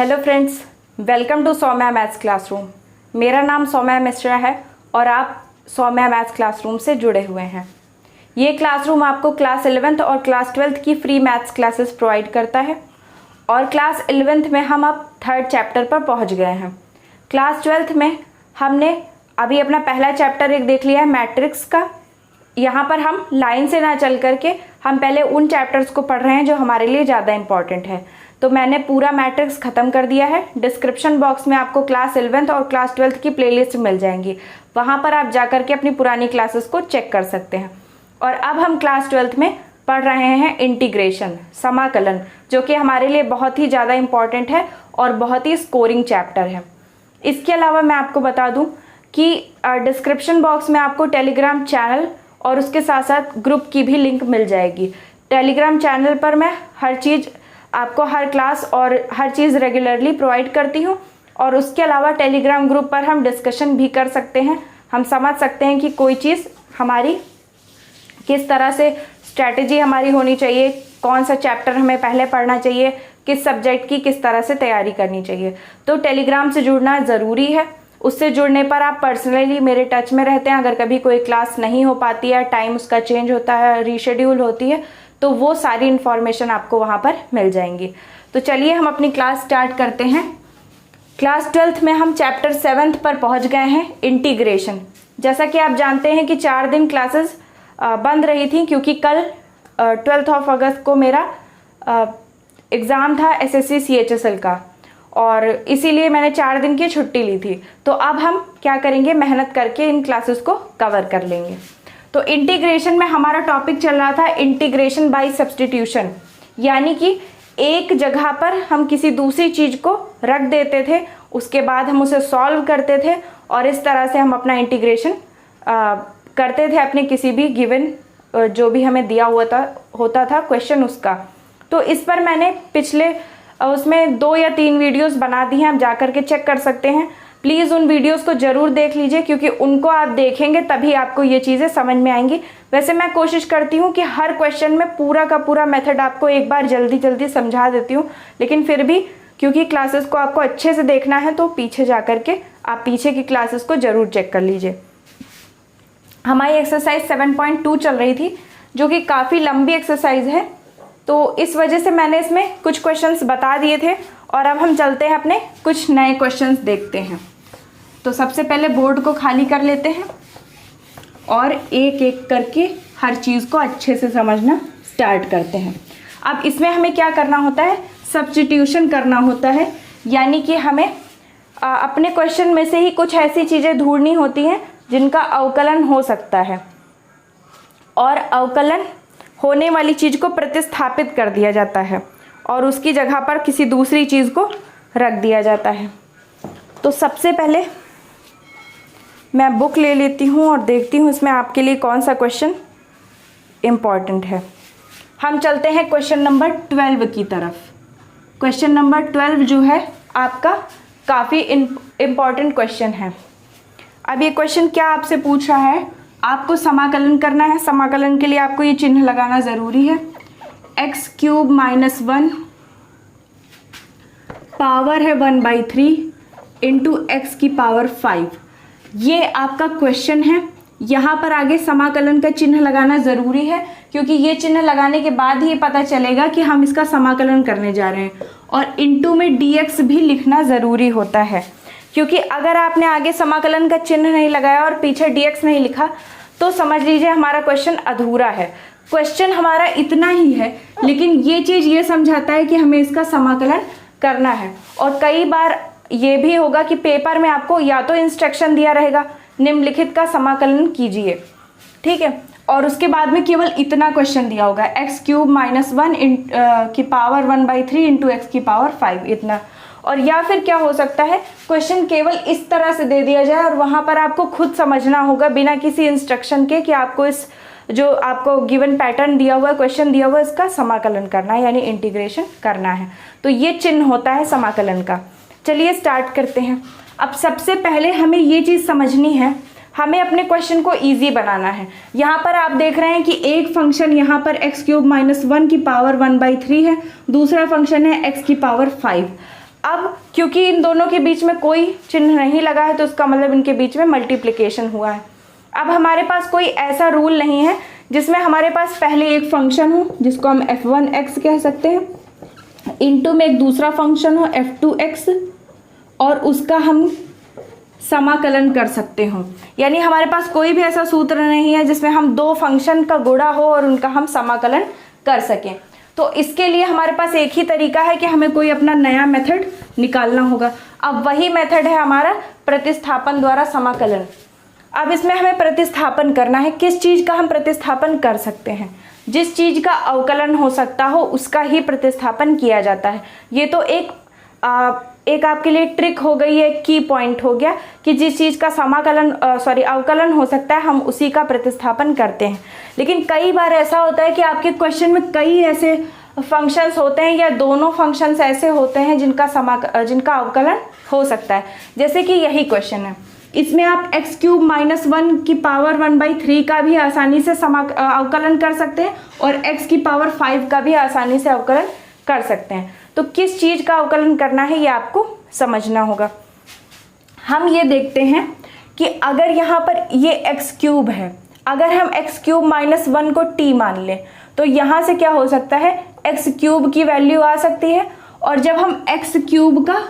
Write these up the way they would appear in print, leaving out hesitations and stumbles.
Hello friends, welcome to Soumya maths classroom. मेरा नाम सौम्या मिश्रा है और आप सौम्या मैथ्स क्लासरूम से जुड़े हुए हैं। ये क्लासरूम आपको क्लास 11th और क्लास 12th की फ्री मैथ्स क्लासेस प्रोवाइड करता है और क्लास 11th में हम अब 3rd चैप्टर पर पहुंच गए हैं। क्लास 12th में हमने अभी अपना पहला चैप्टर एक देख लिया है मैट्रिक्स का। यहाँ पर हम लाइन से ना चल करके हम पहले उन चैप्टर्स को पढ़ रहे हैं जो हमारे लिए ज़्यादा इंपॉर्टेंट है। तो मैंने पूरा मैट्रिक्स ख़त्म कर दिया है। डिस्क्रिप्शन बॉक्स में आपको क्लास 11th और क्लास 12th की प्लेलिस्ट मिल जाएंगी, वहाँ पर आप जा करके अपनी पुरानी क्लासेस को चेक कर सकते हैं। और अब हम क्लास 12th में पढ़ रहे हैं इंटीग्रेशन, समाकलन, जो कि हमारे लिए बहुत ही ज़्यादा इम्पॉर्टेंट है और बहुत ही स्कोरिंग चैप्टर है। इसके अलावा मैं आपको बता दूँ कि डिस्क्रिप्शन बॉक्स में आपको टेलीग्राम चैनल और उसके साथ साथ ग्रुप की भी लिंक मिल जाएगी। टेलीग्राम चैनल पर मैं हर चीज़ आपको, हर क्लास और हर चीज़ रेगुलरली प्रोवाइड करती हूँ और उसके अलावा टेलीग्राम ग्रुप पर हम डिस्कशन भी कर सकते हैं। हम समझ सकते हैं कि कोई चीज़ हमारी किस तरह से स्ट्रैटेजी हमारी होनी चाहिए, कौन सा चैप्टर हमें पहले पढ़ना चाहिए, किस सब्जेक्ट की किस तरह से तैयारी करनी चाहिए। तो टेलीग्राम से जुड़ना ज़रूरी है। उससे जुड़ने पर आप पर्सनली मेरे टच में रहते हैं। अगर कभी कोई क्लास नहीं हो पाती है, टाइम उसका चेंज होता है, रीशेड्यूल होती है, तो वो सारी इन्फॉर्मेशन आपको वहाँ पर मिल जाएंगी। तो चलिए हम अपनी क्लास स्टार्ट करते हैं। क्लास 12th में हम चैप्टर 7th पर पहुँच गए हैं, इंटीग्रेशन। जैसा कि आप जानते हैं कि 4 दिन क्लासेस बंद रही थी क्योंकि कल 12 अगस्त को मेरा एग्ज़ाम था SSC CHSL का और इसीलिए मैंने 4 दिन की छुट्टी ली थी। तो अब हम क्या करेंगे, मेहनत करके इन क्लासेस को कवर कर लेंगे। तो इंटीग्रेशन में हमारा टॉपिक चल रहा था इंटीग्रेशन बाय सब्स्टिट्यूशन, यानी कि एक जगह पर हम किसी दूसरी चीज़ को रख देते थे, उसके बाद हम उसे सॉल्व करते थे और इस तरह से हम अपना इंटीग्रेशन करते थे अपने किसी भी गिवन जो भी हमें दिया हुआ होता था क्वेश्चन उसका। तो इस पर मैंने पिछले उसमें 2 या 3 वीडियोस बना दी हैं, आप जा कर के चेक कर सकते हैं। प्लीज़ उन वीडियोस को ज़रूर देख लीजिए क्योंकि उनको आप देखेंगे तभी आपको ये चीज़ें समझ में आएंगी। वैसे मैं कोशिश करती हूँ कि हर क्वेश्चन में पूरा का पूरा मेथड आपको एक बार जल्दी समझा देती हूँ, लेकिन फिर भी क्योंकि क्लासेस को आपको अच्छे से देखना है तो पीछे जा कर के आप पीछे की क्लासेस को ज़रूर चेक कर लीजिए। हमारी एक्सरसाइज 7.2 चल रही थी जो कि काफ़ी लंबी एक्सरसाइज है, तो इस वजह से मैंने इसमें कुछ क्वेश्चंस बता दिए थे और अब हम चलते हैं अपने कुछ नए क्वेश्चंस देखते हैं। तो सबसे पहले बोर्ड को खाली कर लेते हैं और एक एक करके हर चीज़ को अच्छे से समझना स्टार्ट करते हैं। अब इसमें हमें क्या करना होता है, सब्स्टिट्यूशन करना होता है, यानी कि हमें अपने क्वेश्चन में से ही कुछ ऐसी चीज़ें ढूंढनी होती हैं जिनका अवकलन हो सकता है और अवकलन होने वाली चीज़ को प्रतिस्थापित कर दिया जाता है और उसकी जगह पर किसी दूसरी चीज़ को रख दिया जाता है। तो सबसे पहले मैं बुक ले लेती हूँ और देखती हूँ इसमें आपके लिए कौन सा क्वेश्चन इम्पॉर्टेंट है। हम चलते हैं क्वेश्चन नंबर 12 की तरफ। क्वेश्चन नंबर 12 जो है आपका काफ़ी इम्पॉर्टेंट क्वेश्चन है। अब ये क्वेश्चन क्या आपसे पूछ रहा है, आपको समाकलन करना है। समाकलन के लिए आपको ये चिन्ह लगाना ज़रूरी है। x³ - 1 पावर है 1/3 इंटू x की पावर 5। ये आपका क्वेश्चन है। यहाँ पर आगे समाकलन का चिन्ह लगाना ज़रूरी है क्योंकि ये चिन्ह लगाने के बाद ही पता चलेगा कि हम इसका समाकलन करने जा रहे हैं। और इंटू में dx भी लिखना ज़रूरी होता है क्योंकि अगर आपने आगे समाकलन का चिन्ह नहीं लगाया और पीछे dx नहीं लिखा तो समझ लीजिए हमारा क्वेश्चन अधूरा है। क्वेश्चन हमारा इतना ही है लेकिन ये चीज़ ये समझाता है कि हमें इसका समाकलन करना है। और कई बार ये भी होगा कि पेपर में आपको या तो इंस्ट्रक्शन दिया रहेगा निम्नलिखित का समाकलन कीजिए, ठीक है, और उसके बाद में केवल इतना क्वेश्चन दिया होगा x³ - 1 की पावर 1/3 इंटू x की पावर 5, इतना। और या फिर क्या हो सकता है, क्वेश्चन केवल इस तरह से दे दिया जाए और वहाँ पर आपको खुद समझना होगा बिना किसी इंस्ट्रक्शन के कि आपको इस जो आपको गिवन पैटर्न दिया हुआ है, क्वेश्चन दिया हुआ है, इसका समाकलन करना है यानी इंटीग्रेशन करना है। तो ये चिन्ह होता है समाकलन का। चलिए स्टार्ट करते हैं। अब सबसे पहले हमें ये चीज़ समझनी है, हमें अपने क्वेश्चन को इजी बनाना है। यहाँ पर आप देख रहे हैं कि एक फंक्शन यहाँ पर x³ - 1 की पावर 1/3 है, दूसरा फंक्शन है x की पावर 5। अब क्योंकि इन दोनों के बीच में कोई चिन्ह नहीं लगा है तो उसका मतलब इनके बीच में मल्टीप्लिकेशन हुआ है। अब हमारे पास कोई ऐसा रूल नहीं है जिसमें हमारे पास पहले एक फंक्शन हो जिसको हम f1x कह सकते हैं, इनटू में एक दूसरा फंक्शन हो f2x और उसका हम समाकलन कर सकते हो। यानी हमारे पास कोई भी ऐसा सूत्र नहीं है जिसमें हम दो फंक्शन का गुणा हो और उनका हम समाकलन कर सकें। तो इसके लिए हमारे पास एक ही तरीका है कि हमें कोई अपना नया मेथड निकालना होगा। अब वही मेथड है हमारा प्रतिस्थापन द्वारा समाकलन। अब इसमें हमें प्रतिस्थापन करना है। किस चीज़ का हम प्रतिस्थापन कर सकते हैं? जिस चीज़ का अवकलन हो सकता हो उसका ही प्रतिस्थापन किया जाता है। ये तो एक आपके लिए ट्रिक हो गई है, की पॉइंट हो गया कि जिस चीज़ का अवकलन हो सकता है हम उसी का प्रतिस्थापन करते हैं। लेकिन कई बार ऐसा होता है कि आपके क्वेश्चन में कई ऐसे फंक्शंस होते हैं या दोनों फंक्शंस ऐसे होते हैं जिनका अवकलन हो सकता है। जैसे कि यही क्वेश्चन है, इसमें आप x³ - 1 की पावर 1/3 का भी आसानी से अवकलन कर सकते हैं और x की पावर 5 का भी आसानी से अवकलन कर सकते हैं। तो किस चीज़ का अवकलन करना है ये आपको समझना होगा। हम ये देखते हैं कि अगर यहाँ पर ये x³ है, अगर हम x³ - 1 को t मान लें तो यहाँ से क्या हो सकता है, x³ की वैल्यू आ सकती है। और जब हम x³ का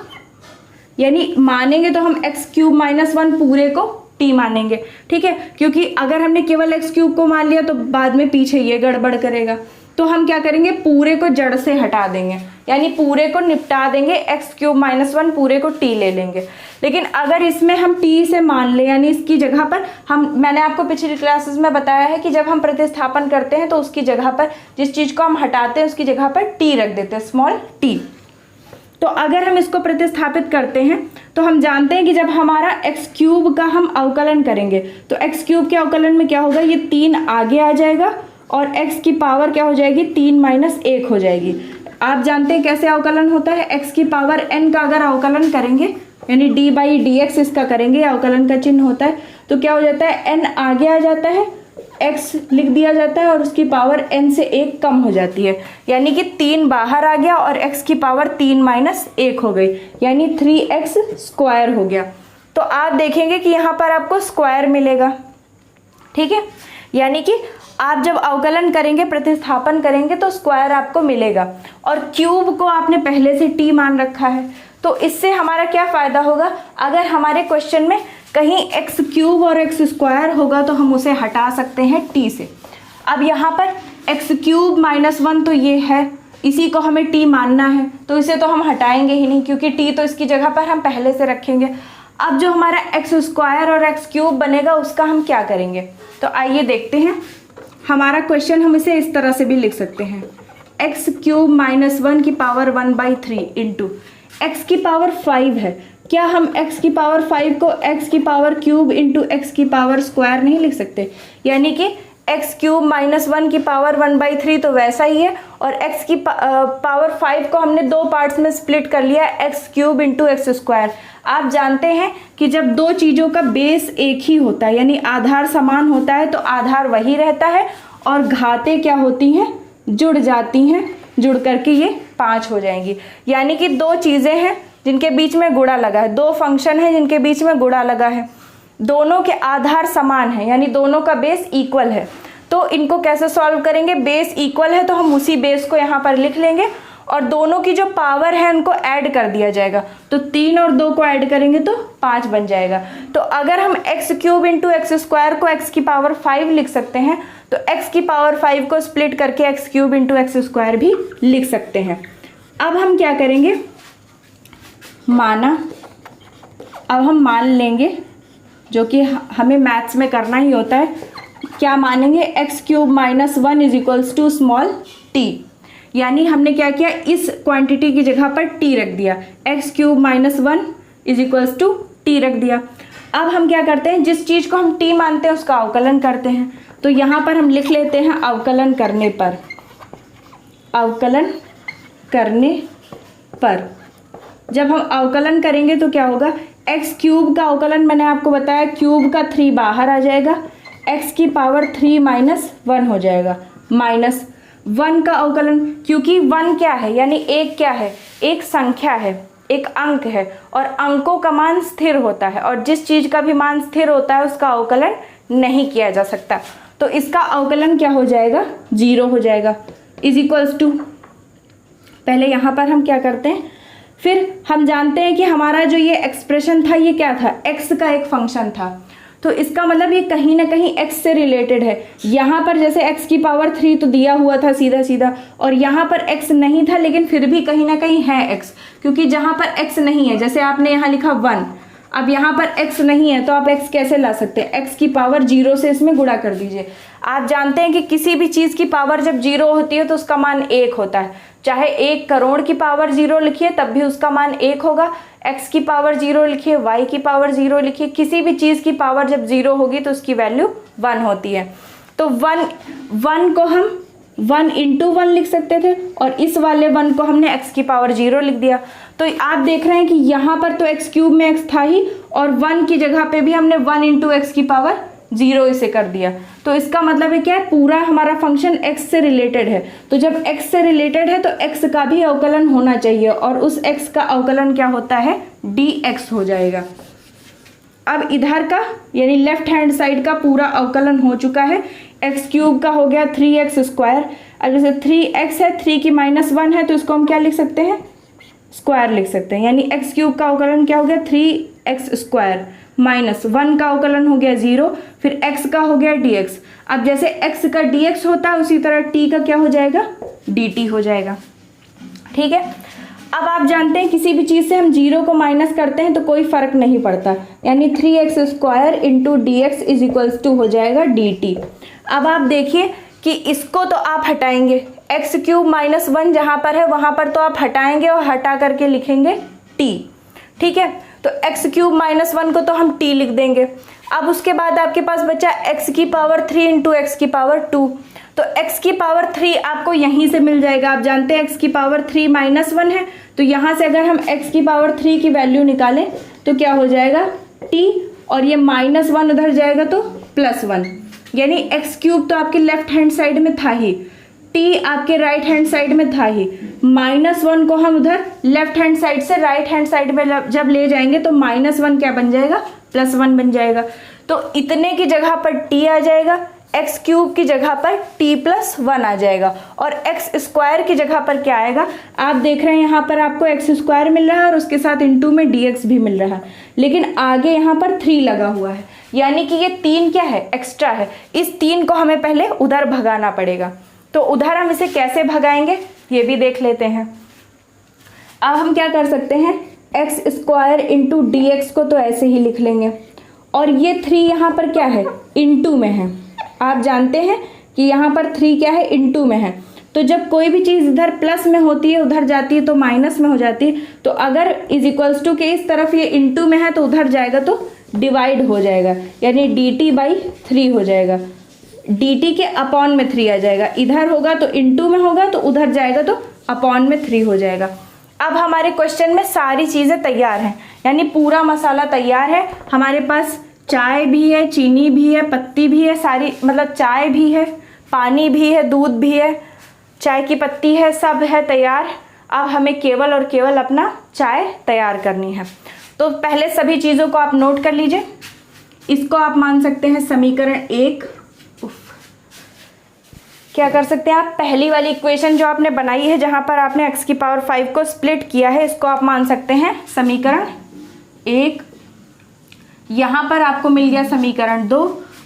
यानी मानेंगे तो हम x³ - 1 पूरे को t मानेंगे, ठीक है। क्योंकि अगर हमने केवल x³ को मान लिया तो बाद में पीछे ये गड़बड़ करेगा। तो हम क्या करेंगे, पूरे को जड़ से हटा देंगे, यानी पूरे को निपटा देंगे, x³ - 1 पूरे को t ले लेंगे। लेकिन अगर इसमें हम t से मान ले, यानी इसकी जगह पर मैंने आपको पिछली क्लासेस में बताया है कि जब हम प्रतिस्थापन करते हैं तो उसकी जगह पर जिस चीज़ को हम हटाते हैं उसकी जगह पर t रख देते हैं, स्मॉल t। तो अगर हम इसको प्रतिस्थापित करते हैं तो हम जानते हैं कि जब हमारा x³ का हम अवकलन करेंगे तो x³ के अवकलन में क्या होगा, ये 3 आगे आ जाएगा और x की पावर क्या हो जाएगी, 3 - 1 हो जाएगी। आप जानते हैं कैसे अवकलन होता है, x की पावर n का अगर अवकलन करेंगे यानी d/dx इसका करेंगे, अवकलन का चिन्ह होता है, तो क्या हो जाता है, n आगे आ जाता है, x लिख दिया जाता है और उसकी पावर n से 1 कम हो जाती है, यानी कि 3 बाहर आ गया और x की पावर 3 - 1 हो गई, यानी 3x² हो गया। तो आप देखेंगे कि यहाँ पर आपको स्क्वायर मिलेगा, ठीक है। यानी कि आप जब अवकलन करेंगे, प्रतिस्थापन करेंगे तो स्क्वायर आपको मिलेगा। और क्यूब को आपने पहले से t मान रखा है, तो इससे हमारा क्या फ़ायदा होगा, अगर हमारे क्वेश्चन में कहीं x³ और x² होगा तो हम उसे हटा सकते हैं t से। अब यहाँ पर x³ - 1 तो ये है, इसी को हमें t मानना है, तो इसे तो हम हटाएंगे ही नहीं क्योंकि t तो इसकी जगह पर हम पहले से रखेंगे। अब जो हमारा x² और x³ बनेगा उसका हम क्या करेंगे, तो आइए देखते हैं। हमारा क्वेश्चन हम इसे इस तरह से भी लिख सकते हैं, x³ - 1 की पावर 1/3 इंटू x की पावर 5 है। क्या हम x की पावर 5 को x की पावर क्यूब इंटू x की पावर स्क्वायर नहीं लिख सकते, यानी कि x³ - 1 की पावर 1/3 तो वैसा ही है, और x की पावर 5 को हमने दो पार्ट्स में स्प्लिट कर लिया, x³ इंटू x²। आप जानते हैं कि जब दो चीज़ों का बेस एक ही होता है यानी आधार समान होता है तो आधार वही रहता है और घातें क्या होती हैं, जुड़ जाती हैं, जुड़ करके ये 5 हो जाएंगी। यानी कि दो चीज़ें हैं जिनके बीच में गुणा लगा है, दो फंक्शन हैं जिनके बीच में गुणा लगा है, दोनों के आधार समान है यानी दोनों का बेस इक्वल है। तो इनको कैसे सॉल्व करेंगे, बेस इक्वल है तो हम उसी बेस को यहाँ पर लिख लेंगे और दोनों की जो पावर है उनको ऐड कर दिया जाएगा, तो 3 और 2 को ऐड करेंगे तो 5 बन जाएगा। तो अगर हम x³ इंटू x² को x की पावर 5 लिख सकते हैं तो x की पावर 5 को स्प्लिट करके x³ इंटू x² भी लिख सकते हैं। अब हम क्या करेंगे, अब हम मान लेंगे, जो कि हमें मैथ्स में करना ही होता है, क्या मानेंगे, x³ - 1 is equals to small t। यानी हमने क्या किया, इस क्वांटिटी की जगह पर t रख दिया, x³ - 1 is equals to t रख दिया। अब हम क्या करते हैं, जिस चीज़ को हम t मानते हैं उसका अवकलन करते हैं। तो यहाँ पर हम लिख लेते हैं अवकलन करने पर, अवकलन करने पर जब हम अवकलन करेंगे तो क्या होगा, x³ का अवकलन मैंने आपको बताया, क्यूब का 3 बाहर आ जाएगा, x की पावर 3 - 1 हो जाएगा, -1 का अवकलन, क्योंकि 1 क्या है यानी एक क्या है, एक संख्या है, एक अंक है और अंकों का मान स्थिर होता है और जिस चीज़ का भी मान स्थिर होता है उसका अवकलन नहीं किया जा सकता। तो इसका अवकलन क्या हो जाएगा, 0 हो जाएगा। इज इक्वल्स टू, पहले यहाँ पर हम क्या करते हैं, फिर हम जानते हैं कि हमारा जो ये एक्सप्रेशन था ये क्या था, x का एक फंक्शन था। तो इसका मतलब ये कहीं ना कहीं x से रिलेटेड है। यहाँ पर जैसे x की पावर 3 तो दिया हुआ था सीधा सीधा, और यहाँ पर x नहीं था लेकिन फिर भी कहीं ना कहीं है x, क्योंकि जहाँ पर x नहीं है, जैसे आपने यहाँ लिखा 1, अब यहाँ पर x नहीं है तो आप x कैसे ला सकते हैं, x की पावर 0 से इसमें गुणा कर दीजिए। आप जानते हैं कि किसी भी चीज़ की पावर जब 0 होती है तो उसका मान 1 होता है। चाहे 1 करोड़ की पावर 0 लिखिए तब भी उसका मान 1 होगा, x की पावर 0 लिखिए, y की पावर 0 लिखिए, किसी भी चीज़ की पावर जब 0 होगी तो उसकी वैल्यू 1 होती है। तो 1 को हम 1 × 1 लिख सकते थे और इस वाले 1 को हमने x की पावर 0 लिख दिया। तो आप देख रहे हैं कि यहाँ पर तो x³ में x था ही और 1 की जगह पे भी हमने 1 × x की पावर 0 इसे कर दिया। तो इसका मतलब है क्या है, पूरा हमारा फंक्शन x से रिलेटेड है। तो जब x से रिलेटेड है तो x का भी अवकलन होना चाहिए और उस x का अवकलन क्या होता है, dx हो जाएगा। अब इधर का यानी लेफ्ट हैंड साइड का पूरा अवकलन हो चुका है। x³ का हो गया 3x²। अब जैसे 3x है, 3 की -1 है तो इसको हम क्या लिख सकते हैं, स्क्वायर लिख सकते हैं। यानी x³ का अवकलन क्या हो गया, 3x² -1 का अवकलन हो गया 0, फिर x का हो गया dx। अब जैसे x का dx होता है उसी तरह t का क्या हो जाएगा, dt हो जाएगा। ठीक है, अब आप जानते हैं किसी भी चीज़ से हम 0 को माइनस करते हैं तो कोई फर्क नहीं पड़ता, यानी 3x² × dx is equals to हो जाएगा dt। अब आप देखिए कि इसको तो आप हटाएंगे, x³ -1 जहाँ पर है वहाँ पर तो आप हटाएंगे और हटा करके लिखेंगे t। ठीक है, तो x³ -1 को तो हम t लिख देंगे। अब उसके बाद आपके पास बचा x की पावर 3 × x की पावर 2। तो x की पावर 3 आपको यहीं से मिल जाएगा। आप जानते हैं x की पावर 3 -1 है, तो यहाँ से अगर हम x की पावर 3 की वैल्यू निकालें तो क्या हो जाएगा t, और ये -1 उधर जाएगा तो +1, यानी x³ तो आपके लेफ्ट हैंड साइड में था ही, t आपके राइट हैंड साइड में था ही। -1 को हम उधर लेफ्ट हैंड साइड से राइट हैंड साइड में जब ले जाएंगे तो -1 क्या बन जाएगा, +1 बन जाएगा। तो इतने की जगह पर t आ जाएगा, x³ की जगह पर t+1 आ जाएगा और x² की जगह पर क्या आएगा, आप देख रहे हैं यहाँ पर आपको x² मिल रहा है और उसके साथ * में dx भी मिल रहा है, लेकिन आगे यहाँ पर 3 लगा हुआ है, यानी कि ये 3 क्या है, एक्स्ट्रा है। इस 3 को हमें पहले उधर भगाना पड़ेगा। तो उधर हम इसे कैसे भगाएंगे ये भी देख लेते हैं। अब हम क्या कर सकते हैं, x² × dx को तो ऐसे ही लिख लेंगे और ये 3 यहाँ पर क्या है, * में है। आप जानते हैं कि यहाँ पर 3 क्या है, * में है। तो जब कोई भी चीज़ इधर प्लस में होती है उधर जाती है तो माइनस में हो जाती है। तो अगर इज इक्वल्स टू के इस तरफ ये * में है तो उधर जाएगा तो डिवाइड हो जाएगा, यानी dt/3 हो जाएगा। dt के अपॉन में 3 आ जाएगा, इधर होगा तो * में होगा तो उधर जाएगा तो अपॉन में 3 हो जाएगा। अब हमारे क्वेश्चन में सारी चीज़ें तैयार हैं, यानी पूरा मसाला तैयार है। हमारे पास चाय भी है, चीनी भी है, पत्ती भी है, सारी मतलब चाय भी है, पानी भी है, दूध भी है, चाय की पत्ती है, सब है तैयार। अब हमें केवल और केवल अपना चाय तैयार करनी है। तो पहले सभी चीज़ों को आप नोट कर लीजिए। इसको आप मान सकते हैं समीकरण 1। क्या कर सकते हैं आप, पहली वाली इक्वेशन जो आपने बनाई है जहाँ पर आपने x की पावर 5 को स्प्लिट किया है, इसको आप मान सकते हैं समीकरण 1। यहाँ पर आपको मिल गया समीकरण 2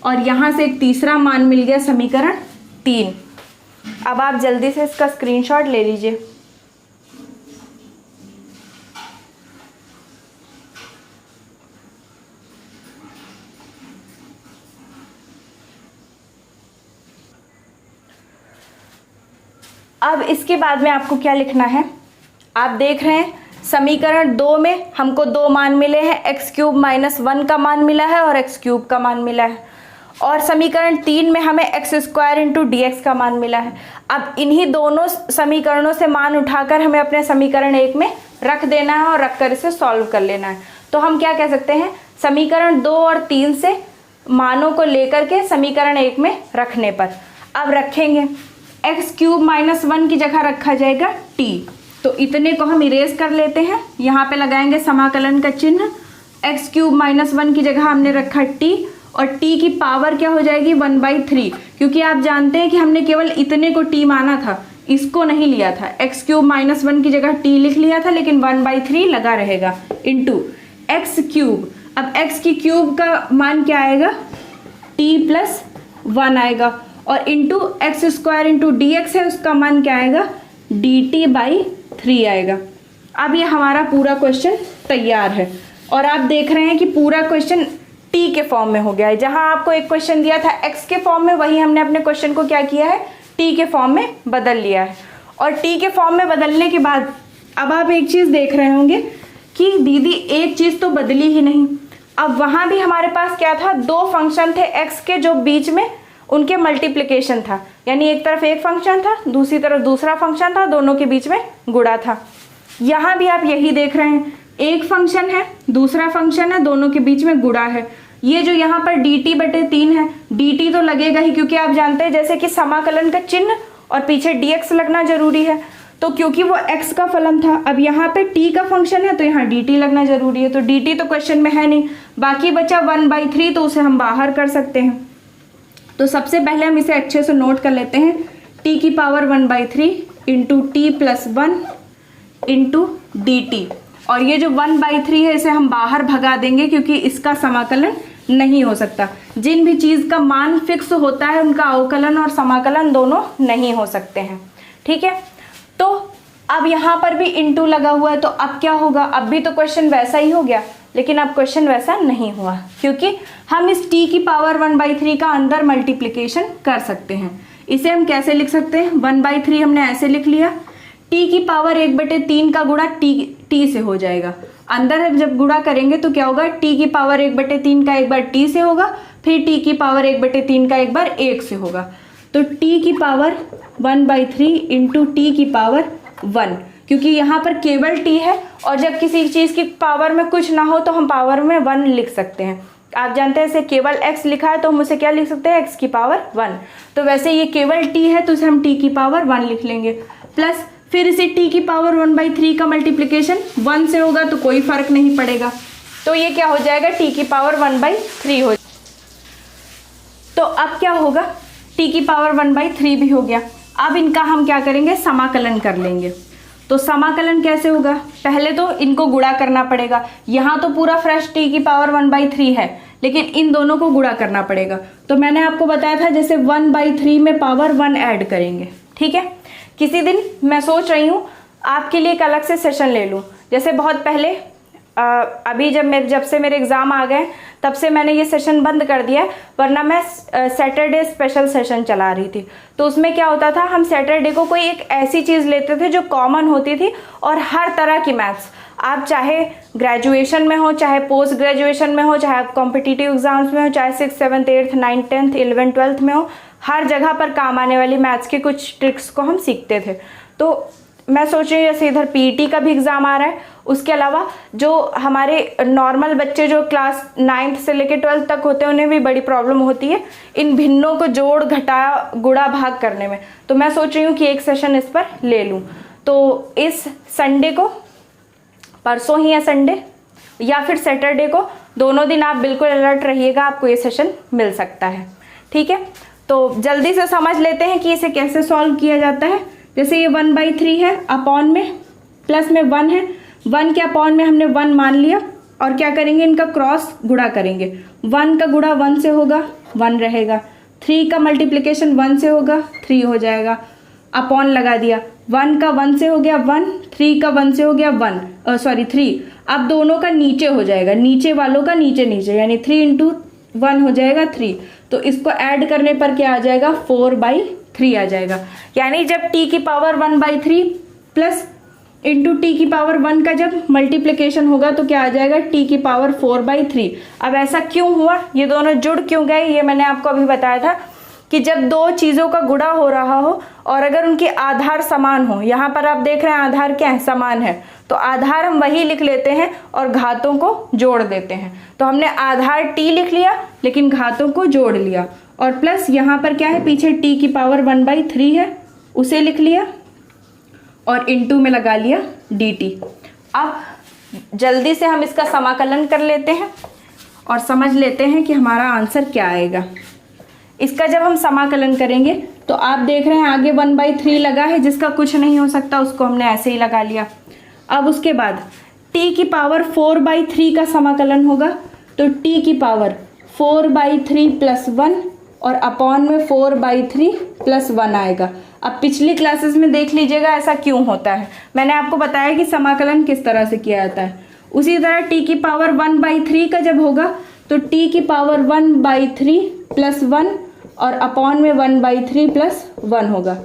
और यहाँ से एक तीसरा मान मिल गया समीकरण 3। अब आप जल्दी से इसका स्क्रीनशॉट ले लीजिए। अब इसके बाद में आपको क्या लिखना है, आप देख रहे हैं समीकरण 2 में हमको 2 मान मिले हैं, x³ -1 का मान मिला है और x³ का मान मिला है, और समीकरण 3 में हमें x² × dx का मान मिला है। अब इन्हीं दोनों समीकरणों से मान उठाकर हमें अपने समीकरण 1 में रख देना है और रखकर इसे सॉल्व कर लेना है। तो हम क्या कह सकते हैं, समीकरण 2 और 3 से मानों को लेकर के समीकरण 1 में रखने पर अब रखेंगे, x³ -1 की जगह रखा जाएगा t, तो इतने को हम इरेज कर लेते हैं। यहाँ पे लगाएंगे समाकलन का चिन्ह। एक्स क्यूब माइनस 1 की जगह हमने रखा t, और t की पावर क्या हो जाएगी 1/3, क्योंकि आप जानते हैं कि हमने केवल इतने को t माना था, इसको नहीं लिया था। एक्स क्यूब माइनस 1 की जगह t लिख लिया था, लेकिन 1/3 लगा रहेगा इंटू एक्स क्यूब। अब x की क्यूब का मान क्या आएगा t प्लस 1 आएगा, और into x square into D x है, उसका मान क्या आएगा dt/3 आएगा। अब ये हमारा पूरा क्वेश्चन तैयार है, और आप देख रहे हैं कि पूरा क्वेश्चन टी के फॉर्म में हो गया है। जहां आपको एक क्वेश्चन दिया था एक्स के फॉर्म में, वही हमने अपने क्वेश्चन को क्या किया है टी के फॉर्म में बदल लिया है। और टी के फॉर्म में बदलने के बाद अब आप एक चीज़ देख रहे होंगे कि दीदी एक चीज़ तो बदली ही नहीं। अब वहाँ भी हमारे पास क्या था, दो फंक्शन थे एक्स के, जो बीच में उनके मल्टीप्लिकेशन था, यानी एक तरफ एक फंक्शन था, दूसरी तरफ दूसरा फंक्शन था, दोनों के बीच में गुणा था। यहाँ भी आप यही देख रहे हैं, एक फंक्शन है दूसरा फंक्शन है, दोनों के बीच में गुणा है। ये जो यहाँ पर dt/3 है, dt तो लगेगा ही, क्योंकि आप जानते हैं जैसे कि समाकलन का चिन्ह और पीछे dx लगना जरूरी है, तो क्योंकि वो x का फलन था, अब यहाँ पे t का फंक्शन है तो यहाँ dt लगना जरूरी है, तो dt तो क्वेश्चन में है नहीं, बाकी बचा 1/3, तो उसे हम बाहर कर सकते हैं। तो सबसे पहले हम इसे अच्छे से नोट कर लेते हैं, t की power 1/3 into t plus 1 into dt, और ये जो 1/3 है इसे हम बाहर भगा देंगे, क्योंकि इसका समाकलन नहीं हो सकता। जिन भी चीज़ का मान फिक्स होता है उनका अवकलन और समाकलन दोनों नहीं हो सकते हैं, ठीक है। तो अब यहाँ पर भी इंटू लगा हुआ है, तो अब क्या होगा, अब भी तो क्वेश्चन वैसा ही हो गया, लेकिन अब क्वेश्चन वैसा नहीं हुआ, क्योंकि हम इस t की पावर 1/3 का अंदर मल्टीप्लिकेशन कर सकते हैं। इसे हम कैसे लिख सकते हैं, 1/3 हमने ऐसे लिख लिया, t की पावर 1/3 का गुणा t से हो जाएगा। अंदर जब गुणा करेंगे तो क्या होगा, t की पावर 1/3 का एक बार t से होगा, फिर t की पावर 1/3 का एक बार 1 से होगा, तो t की पावर 1/3 इंटू t की पावर 1, क्योंकि यहाँ पर केवल t है, और जब किसी चीज़ की पावर में कुछ ना हो तो हम पावर में 1 लिख सकते हैं। आप जानते हैं इसे केवल x लिखा है तो हम उसे क्या लिख सकते हैं, x की पावर 1। तो वैसे ये केवल t है तो इसे हम t की पावर 1 लिख लेंगे, प्लस फिर इसे t की पावर 1/3 का मल्टीप्लिकेशन 1 से होगा तो कोई फर्क नहीं पड़ेगा, तो ये क्या हो जाएगा t की पावर 1/3 हो। तो अब क्या होगा, t की पावर 1/3 भी हो गया। अब इनका हम क्या करेंगे, समाकलन कर लेंगे। तो समाकलन कैसे होगा, पहले तो इनको गुणा करना पड़ेगा। यहाँ तो पूरा फ्रेश t की पावर 1/3 है, लेकिन इन दोनों को गुणा करना पड़ेगा। तो मैंने आपको बताया था जैसे 1/3 में पावर 1 ऐड करेंगे, ठीक है। किसी दिन मैं सोच रही हूँ आपके लिए एक अलग से सेशन ले लूँ, जैसे बहुत पहले अभी जब से मेरे एग्ज़ाम आ गए तब से मैंने ये सेशन बंद कर दिया है, वरना मैं सैटरडे स्पेशल सेशन चला रही थी। तो उसमें क्या होता था, हम सैटरडे को कोई एक ऐसी चीज़ लेते थे जो कॉमन होती थी, और हर तरह की मैथ्स, आप चाहे ग्रेजुएशन में हो, चाहे पोस्ट ग्रेजुएशन में हो, चाहे आप कॉम्पिटिटिव एग्जाम्स में हो, चाहे 6th 7th 8th 9th 10th 11th 12th में हो, हर जगह पर काम आने वाली मैथ्स के कुछ ट्रिक्स को हम सीखते थे। तो मैं सोच रही हूँ जैसे इधर पीईटी का भी एग्ज़ाम आ रहा है, उसके अलावा जो हमारे नॉर्मल बच्चे जो क्लास 9th से लेकर 12th तक होते हैं उन्हें भी बड़ी प्रॉब्लम होती है इन भिन्नों को जोड़ घटा गुणा भाग करने में। तो मैं सोच रही हूँ कि एक सेशन इस पर ले लूँ। तो इस संडे को, परसों ही है संडे, या फिर सैटरडे को, दोनों दिन आप बिल्कुल अलर्ट रहिएगा, आपको ये सेशन मिल सकता है, ठीक है। तो जल्दी से समझ लेते हैं कि इसे कैसे सॉल्व किया जाता है। जैसे ये 1/3 है, अपॉन में प्लस में 1 है, 1 के अपॉन में हमने 1 मान लिया, और क्या करेंगे, इनका क्रॉस गुणा करेंगे। 1 का गुणा 1 से होगा, 1 रहेगा। 3 का मल्टीप्लिकेशन 1 से होगा, 3 हो जाएगा। अपॉन लगा दिया, 1 का 1 से हो गया 1, 3 का 1 से हो गया 3। अब दोनों का नीचे हो जाएगा, नीचे वालों का नीचे नीचे, यानी 3 इंटू 1 हो जाएगा 3। तो इसको ऐड करने पर क्या आ जाएगा, 4/3 आ जाएगा। यानी जब t की पावर 1/3 प्लस इंटू टी की पावर 1 का जब मल्टीप्लिकेशन होगा तो क्या आ जाएगा, t की पावर 4/3। अब ऐसा क्यों हुआ, ये दोनों जुड़ क्यों गए, ये मैंने आपको अभी बताया था कि जब दो चीज़ों का गुणा हो रहा हो और अगर उनके आधार समान हो, यहाँ पर आप देख रहे हैं आधार क्या है, समान है, तो आधार हम वही लिख लेते हैं और घातों को जोड़ देते हैं। तो हमने आधार t लिख लिया लेकिन घातों को जोड़ लिया, और प्लस यहाँ पर क्या है, पीछे t की पावर 1/3 है, उसे लिख लिया, और इनटू में लगा लिया dt। अब जल्दी से हम इसका समाकलन कर लेते हैं और समझ लेते हैं कि हमारा आंसर क्या आएगा। इसका जब हम समाकलन करेंगे तो आप देख रहे हैं आगे 1/3 लगा है, जिसका कुछ नहीं हो सकता, उसको हमने ऐसे ही लगा लिया। अब उसके बाद t की पावर 4/3 का समाकलन होगा, तो t की पावर 4/3 + 1 और अपॉन में 4/3 + 1 आएगा। अब पिछली क्लासेस में देख लीजिएगा ऐसा क्यों होता है, मैंने आपको बताया कि समाकलन किस तरह से किया जाता है। उसी तरह t की पावर 1/3 का जब होगा तो t की पावर 1/3 + 1 और अपॉन में 1/3 + 1 होगा।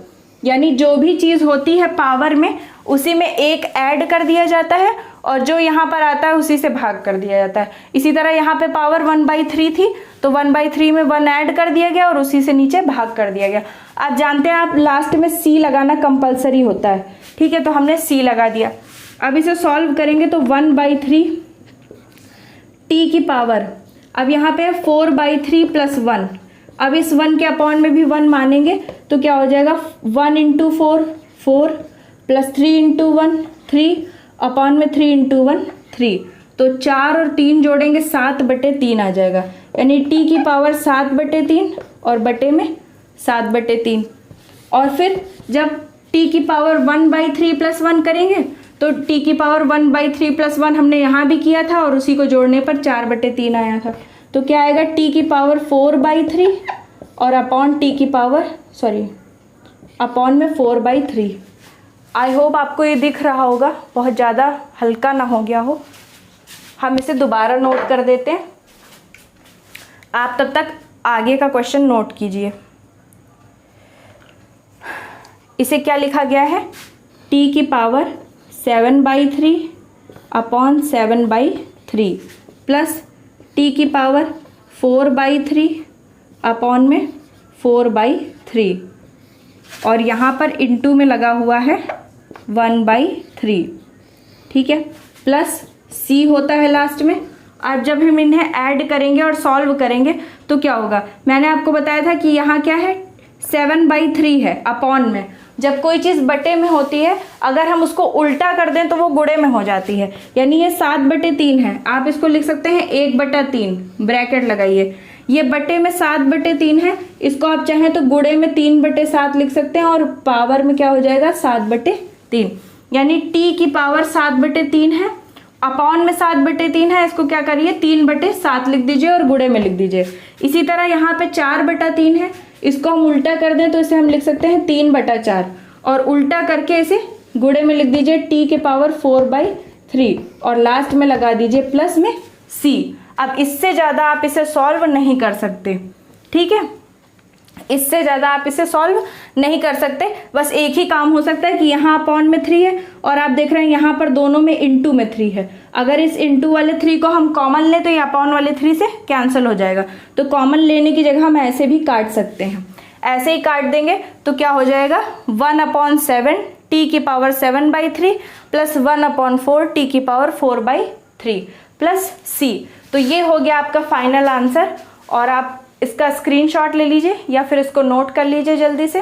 यानी जो भी चीज़ होती है पावर में उसी में एक ऐड कर दिया जाता है और जो यहाँ पर आता है उसी से भाग कर दिया जाता है। इसी तरह यहाँ पे पावर 1/3 थी तो 1/3 में 1 ऐड कर दिया गया और उसी से नीचे भाग कर दिया गया। आप जानते हैं आप लास्ट में c लगाना कंपलसरी होता है, ठीक है, तो हमने c लगा दिया। अब इसे सॉल्व करेंगे तो 1/3 t की पावर, अब यहाँ पे 4/3 + 1, अब इस 1 के अपॉन में भी 1 मानेंगे तो क्या हो जाएगा 1 × 4 4 + 3 × 1 3 अपॉन में 3 × 1 3, तो 4 और 3 जोड़ेंगे 7/3 आ जाएगा। यानी t की पावर 7/3 और बटे में 7/3। और फिर जब t की पावर 1/3 + 1 करेंगे तो t की पावर 1/3 + 1 हमने यहाँ भी किया था और उसी को जोड़ने पर 4/3 आया था। तो क्या आएगा t की पावर 4/3 और अपॉन में 4/3। आई होप आपको ये दिख रहा होगा, बहुत ज़्यादा हल्का ना हो गया हो। हम इसे दोबारा नोट कर देते हैं, आप तब तक आगे का क्वेश्चन नोट कीजिए। इसे क्या लिखा गया है, t की पावर 7/3 अपॉन 7/3 प्लस t की पावर 4/3 अपॉन में 4/3 और यहाँ पर इनटू में लगा हुआ है 1/3, ठीक है, प्लस c होता है लास्ट में। अब जब हम इन्हें ऐड करेंगे और सॉल्व करेंगे तो क्या होगा, मैंने आपको बताया था कि यहाँ क्या है 7/3 है अपॉन में। जब कोई चीज़ बटे में होती है अगर हम उसको उल्टा कर दें तो वो गुणे में हो जाती है, यानी ये 7/3 है। आप इसको लिख सकते हैं 1/3, ब्रैकेट लगाइए, ये बटे में 7/3 है, इसको आप चाहें तो गुणे में 3/7 लिख सकते हैं और पावर में क्या हो जाएगा 7/3। यानी t की पावर 7/3 है, अपॉन में 7/3 है, इसको क्या करिए 3/7 लिख दीजिए और गुणे में लिख दीजिए। इसी तरह यहाँ पे 4/3 है, इसको हम उल्टा कर दें तो इसे हम लिख सकते हैं 3/4 और उल्टा करके इसे गुणे में लिख दीजिए t के पावर 4/3 और लास्ट में लगा दीजिए प्लस में c। अब इससे ज़्यादा आप इसे सॉल्व नहीं कर सकते, ठीक है, इससे ज़्यादा आप इसे सॉल्व नहीं कर सकते। बस एक ही काम हो सकता है कि यहाँ अपॉन में 3 है और आप देख रहे हैं यहाँ पर दोनों में इनटू में 3 है। अगर इस इनटू वाले 3 को हम कॉमन लें तो ये अपॉन वाले 3 से कैंसिल हो जाएगा, तो कॉमन लेने की जगह हम ऐसे भी काट सकते हैं। ऐसे ही काट देंगे तो क्या हो जाएगा 1/7 t की पावर 7/3 प्लस 1/4 t की पावर 4/3 प्लस c। तो ये हो गया आपका फाइनल आंसर और आप इसका स्क्रीनशॉट ले लीजिए या फिर इसको नोट कर लीजिए जल्दी से।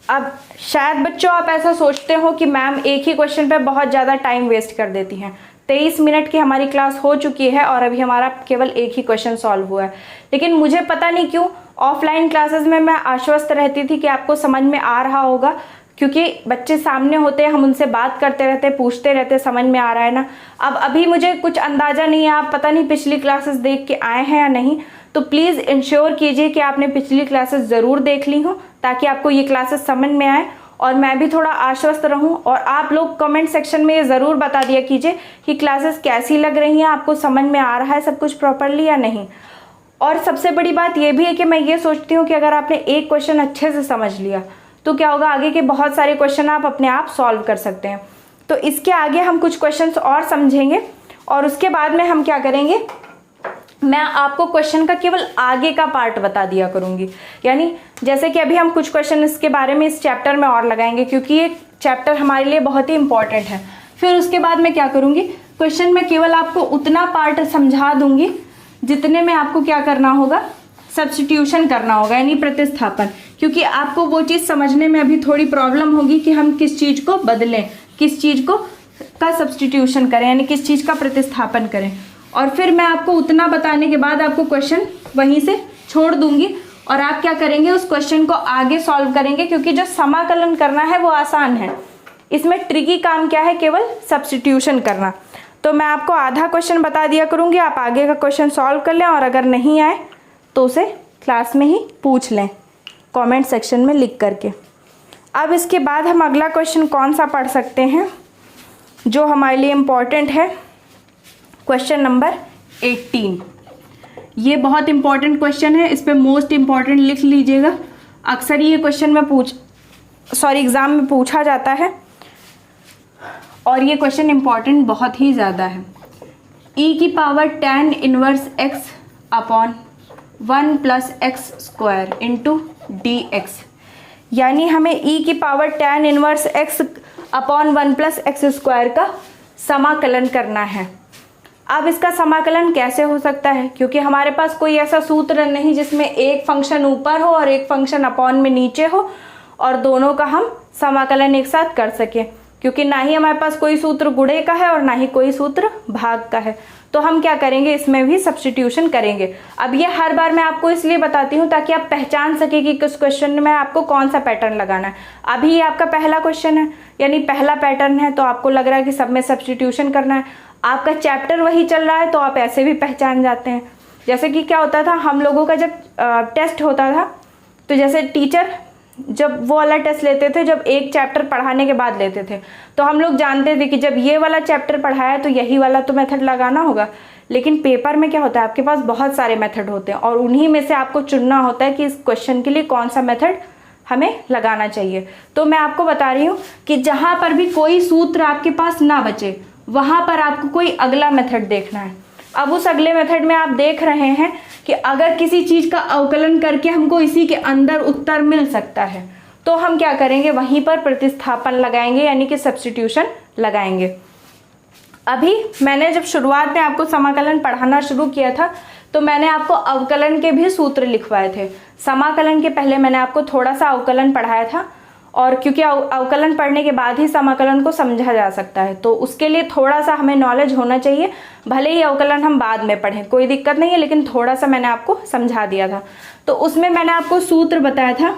अब शायद बच्चों आप ऐसा सोचते हो कि मैम एक ही क्वेश्चन पे बहुत ज़्यादा टाइम वेस्ट कर देती हैं। 23 मिनट की हमारी क्लास हो चुकी है और अभी हमारा केवल एक ही क्वेश्चन सॉल्व हुआ है, लेकिन मुझे पता नहीं क्यों ऑफलाइन क्लासेस में मैं आश्वस्त रहती थी कि आपको समझ में आ रहा होगा, क्योंकि बच्चे सामने होते हैं, हम उनसे बात करते रहते, पूछते रहते, समझ में आ रहा है ना। अब अभी मुझे कुछ अंदाज़ा नहीं है, आप पता नहीं पिछली क्लासेस देख के आए हैं या नहीं, तो प्लीज़ इंश्योर कीजिए कि आपने पिछली क्लासेस ज़रूर देख ली हो ताकि आपको ये क्लासेस समझ में आए और मैं भी थोड़ा आश्वस्त रहूं। और आप लोग कमेंट सेक्शन में ये ज़रूर बता दिया कीजिए कि क्लासेस कैसी लग रही हैं, आपको समझ में आ रहा है सब कुछ प्रॉपरली या नहीं। और सबसे बड़ी बात ये भी है कि मैं ये सोचती हूँ कि अगर आपने एक क्वेश्चन अच्छे से समझ लिया तो क्या होगा, आगे के बहुत सारे क्वेश्चन आप अपने आप सॉल्व कर सकते हैं। तो इसके आगे हम कुछ क्वेश्चंस और समझेंगे और उसके बाद में हम क्या करेंगे, मैं आपको क्वेश्चन का केवल आगे का पार्ट बता दिया करूंगी। यानी जैसे कि अभी हम कुछ क्वेश्चन इसके बारे में इस चैप्टर में और लगाएंगे क्योंकि ये चैप्टर हमारे लिए बहुत ही इंपॉर्टेंट है। फिर उसके बाद मैं क्या करूंगी, क्वेश्चन में केवल आपको उतना पार्ट समझा दूंगी जितने में आपको क्या करना होगा, सब्स्टिट्यूशन करना होगा यानी प्रतिस्थापन, क्योंकि आपको वो चीज़ समझने में अभी थोड़ी प्रॉब्लम होगी कि हम किस चीज़ को बदलें, किस चीज़ को का सब्स्टिट्यूशन करें यानी किस चीज़ का प्रतिस्थापन करें। और फिर मैं आपको उतना बताने के बाद आपको क्वेश्चन वहीं से छोड़ दूंगी और आप क्या करेंगे, उस क्वेश्चन को आगे सॉल्व करेंगे, क्योंकि जो समाकलन करना है वो आसान है, इसमें ट्रिकी काम क्या है, केवल सब्स्टिट्यूशन करना। तो मैं आपको आधा क्वेश्चन बता दिया करूँगी, आप आगे का क्वेश्चन सॉल्व कर लें और अगर नहीं आए तो उसे क्लास में ही पूछ लें कमेंट सेक्शन में लिख करके। अब इसके बाद हम अगला क्वेश्चन कौन सा पढ़ सकते हैं जो हमारे लिए इम्पॉर्टेंट है, क्वेश्चन नंबर 18। ये बहुत इंपॉर्टेंट क्वेश्चन है, इस पे मोस्ट इम्पॉर्टेंट लिख लीजिएगा। अक्सर ये क्वेश्चन में एग्ज़ाम में पूछा जाता है और ये क्वेश्चन इम्पॉर्टेंट बहुत ही ज़्यादा है। e की power tan inverse x upon 1 plus x square into D x, यानी हमें e की power tan inverse x upon 1 plus x square का समाकलन करना है। अब इसका समाकलन कैसे हो सकता है, क्योंकि हमारे पास कोई ऐसा सूत्र नहीं जिसमें एक फंक्शन ऊपर हो और एक फंक्शन अपॉन में नीचे हो और दोनों का हम समाकलन एक साथ कर सकें, क्योंकि ना ही हमारे पास कोई सूत्र गुणे का है और ना ही कोई सूत्र भाग का है। तो हम क्या करेंगे, इसमें भी सब्स्टिट्यूशन करेंगे। अब ये हर बार मैं आपको इसलिए बताती हूँ ताकि आप पहचान सके कि किस क्वेश्चन में आपको कौन सा पैटर्न लगाना है। अभी ये आपका पहला क्वेश्चन है यानी पहला पैटर्न है, तो आपको लग रहा है कि सब में सब्स्टिट्यूशन करना है। आपका चैप्टर वही चल रहा है तो आप ऐसे भी पहचान जाते हैं। जैसे कि क्या होता था, हम लोगों का जब टेस्ट होता था तो जैसे टीचर जब वो वाला टेस्ट लेते थे, जब एक चैप्टर पढ़ाने के बाद लेते थे, तो हम लोग जानते थे कि जब ये वाला चैप्टर पढ़ाया तो यही वाला तो मेथड लगाना होगा। लेकिन पेपर में क्या होता है, आपके पास बहुत सारे मेथड होते हैं और उन्हीं में से आपको चुनना होता है कि इस क्वेश्चन के लिए कौन सा मेथड हमें लगाना चाहिए। तो मैं आपको बता रही हूँ कि जहाँ पर भी कोई सूत्र आपके पास ना बचे वहाँ पर आपको कोई अगला मेथड देखना है। अब उस अगले मेथड में आप देख रहे हैं कि अगर किसी चीज़ का अवकलन करके हमको इसी के अंदर उत्तर मिल सकता है तो हम क्या करेंगे, वहीं पर प्रतिस्थापन लगाएंगे यानी कि सब्स्टिट्यूशन लगाएंगे। अभी मैंने जब शुरुआत में आपको समाकलन पढ़ाना शुरू किया था तो मैंने आपको अवकलन के भी सूत्र लिखवाए थे। समाकलन के पहले मैंने आपको थोड़ा सा अवकलन पढ़ाया था और क्योंकि अवकलन पढ़ने के बाद ही समाकलन को समझा जा सकता है, तो उसके लिए थोड़ा सा हमें नॉलेज होना चाहिए। भले ही अवकलन हम बाद में पढ़ें कोई दिक्कत नहीं है, लेकिन थोड़ा सा मैंने आपको समझा दिया था। तो उसमें मैंने आपको सूत्र बताया था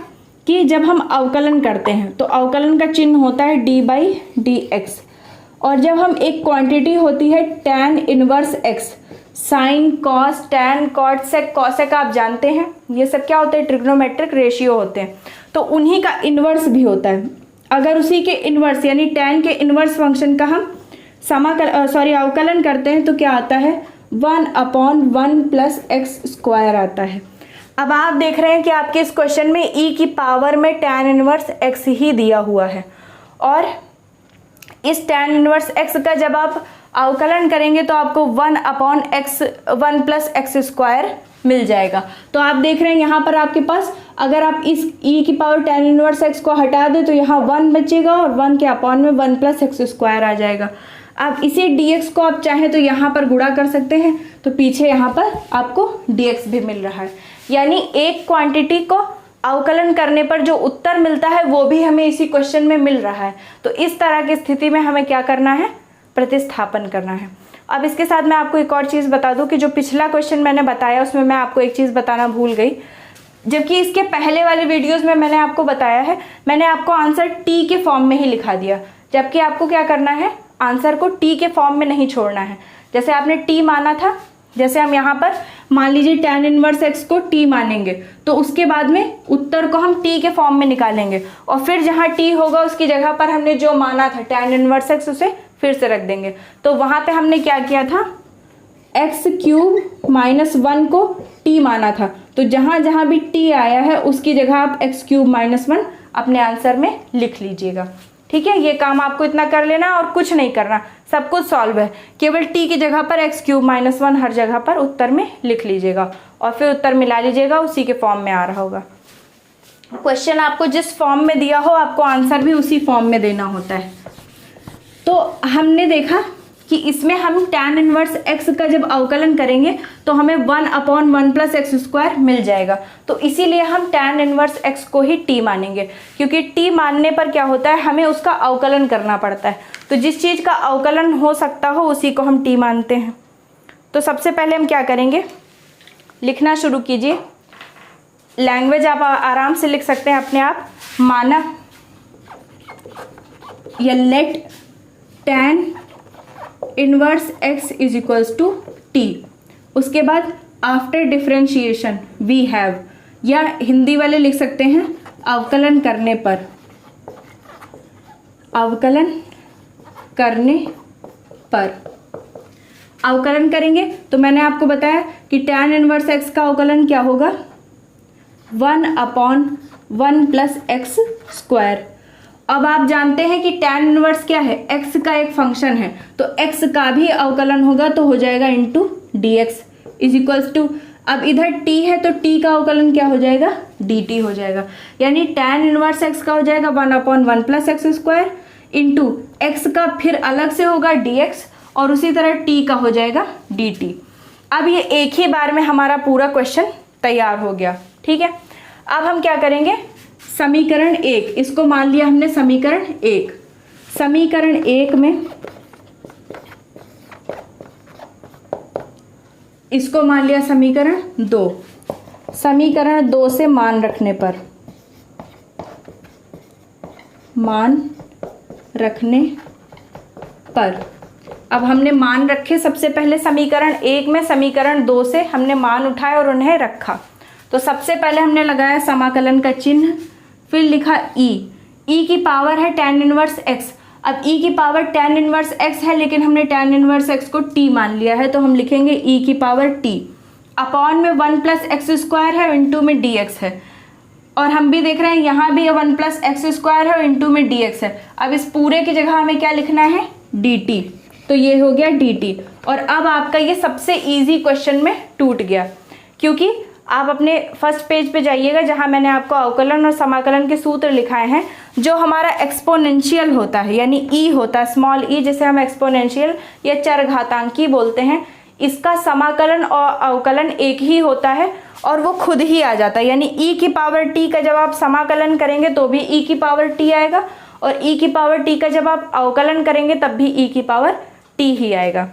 कि जब हम अवकलन करते हैं तो अवकलन का चिन्ह होता है d/dx, और जब हम एक क्वांटिटी होती है tan inverse x, sine cos tan cot sec cosec आप जानते हैं, ये सब क्या होते हैं, ट्रिग्नोमेट्रिक रेशियो होते हैं, तो उन्हीं का इन्वर्स भी होता है। अगर उसी के इन्वर्स यानी tan के इन्वर्स फंक्शन का हम अवकलन करते हैं तो क्या आता है, 1/1 प्लस एक्स स्क्वायर आता है। अब आप देख रहे हैं कि आपके इस क्वेश्चन में e की पावर में tan इनवर्स x ही दिया हुआ है और इस tan इनवर्स x का जब आप अवकलन करेंगे तो आपको 1 प्लस एक्स स्क्वायर मिल जाएगा। तो आप देख रहे हैं यहाँ पर आपके पास अगर आप इस e की पावर tan इनवर्स x को हटा दें तो यहाँ 1 बचेगा और 1 के अपॉन में 1 प्लस एक्स स्क्वायर आ जाएगा। आप इसे dx को आप चाहें तो यहाँ पर गुणा कर सकते हैं, तो पीछे यहाँ पर आपको dx भी मिल रहा है, यानी एक क्वांटिटी को अवकलन करने पर जो उत्तर मिलता है वो भी हमें इसी क्वेश्चन में मिल रहा है। तो इस तरह की स्थिति में हमें क्या करना है, प्रतिस्थापन करना है। अब इसके साथ मैं आपको एक और चीज़ बता दूं कि जो पिछला क्वेश्चन मैंने बताया उसमें मैं आपको एक चीज़ बताना भूल गई, जबकि इसके पहले वाले वीडियोस में मैंने आपको बताया है, मैंने आपको आंसर टी के फॉर्म में ही लिखा दिया, जबकि आपको क्या करना है, आंसर को टी के फॉर्म में नहीं छोड़ना है। जैसे आपने टी माना था, जैसे हम यहाँ पर मान लीजिए tan इनवर्स x को t मानेंगे तो उसके बाद में उत्तर को हम t के फॉर्म में निकालेंगे और फिर जहाँ t होगा उसकी जगह पर हमने जो माना था tan इनवर्स x उसे फिर से रख देंगे। तो वहाँ पे हमने क्या किया था, x³ - 1 को t माना था, तो जहाँ जहाँ भी t आया है उसकी जगह आप x³ - 1 अपने आंसर में लिख लीजिएगा। ठीक है, ये काम आपको इतना कर लेना और कुछ नहीं करना, सब कुछ सॉल्व है। केवल t की जगह पर x³ - 1 हर जगह पर उत्तर में लिख लीजिएगा और फिर उत्तर मिला लीजिएगा, उसी के फॉर्म में आ रहा होगा। क्वेश्चन आपको जिस फॉर्म में दिया हो आपको आंसर भी उसी फॉर्म में देना होता है। तो हमने देखा कि इसमें हम tan इनवर्स x का जब अवकलन करेंगे तो हमें 1/1 + x² मिल जाएगा। तो इसीलिए हम tan इनवर्स x को ही t मानेंगे, क्योंकि t मानने पर क्या होता है, हमें उसका अवकलन करना पड़ता है। तो जिस चीज़ का अवकलन हो सकता हो उसी को हम t मानते हैं। तो सबसे पहले हम क्या करेंगे, लिखना शुरू कीजिए। लैंग्वेज आप आराम से लिख सकते हैं अपने आप। माना या let tan inverse x is equals to t। उसके बाद आफ्टर डिफरेंशिएशन वी हैव, या हिंदी वाले लिख सकते हैं अवकलन करने पर, अवकलन करने पर। अवकलन करेंगे तो मैंने आपको बताया कि tan इनवर्स x का अवकलन क्या होगा, 1/1 + x²। अब आप जानते हैं कि tan इनवर्स क्या है, x का एक फंक्शन है, तो x का भी अवकलन होगा तो हो जाएगा into dx is equals to, अब इधर t है तो t का अवकलन क्या हो जाएगा, dt हो जाएगा। यानी tan इनवर्स x का हो जाएगा 1/1 + x² इंटू x का फिर अलग से होगा dx और उसी तरह t का हो जाएगा dt। अब ये एक ही बार में हमारा पूरा क्वेश्चन तैयार हो गया। ठीक है, अब हम क्या करेंगे, समीकरण 1, इसको मान लिया हमने समीकरण 1। समीकरण 1 में इसको मान लिया समीकरण 2। समीकरण 2 से मान रखने पर, मान रखने पर, अब हमने मान रखे सबसे पहले समीकरण 1 में, समीकरण 2 से हमने मान उठाए और उन्हें रखा। तो सबसे पहले हमने लगाया समाकलन का चिन्ह, फिर लिखा e की पावर है tan इनवर्स x। अब e की पावर tan इनवर्स x है, लेकिन हमने tan इनवर्स x को t मान लिया है, तो हम लिखेंगे e की पावर t। अपॉन में 1 + x² है, इंटू में dx है, और हम भी देख रहे हैं यहाँ भी 1 + x² है, इंटू में dx है। अब इस पूरे की जगह हमें क्या लिखना है, dt। तो ये हो गया dt। और अब आपका ये सबसे ईजी क्वेश्चन में टूट गया, क्योंकि आप अपने फर्स्ट पेज पे जाइएगा जहाँ मैंने आपको अवकलन और समाकलन के सूत्र लिखाए हैं। जो हमारा एक्सपोनेंशियल होता है, यानी e होता है, स्मॉल e, जिसे हम एक्सपोनेंशियल या चरघातांकी बोलते हैं, इसका समाकलन और अवकलन एक ही होता है और वो खुद ही आ जाता है। यानी e की पावर t का जब आप समाकलन करेंगे तो भी e की पावर t आएगा, और e की पावर t का जब आप अवकलन करेंगे तब भी e की पावर t ही आएगा।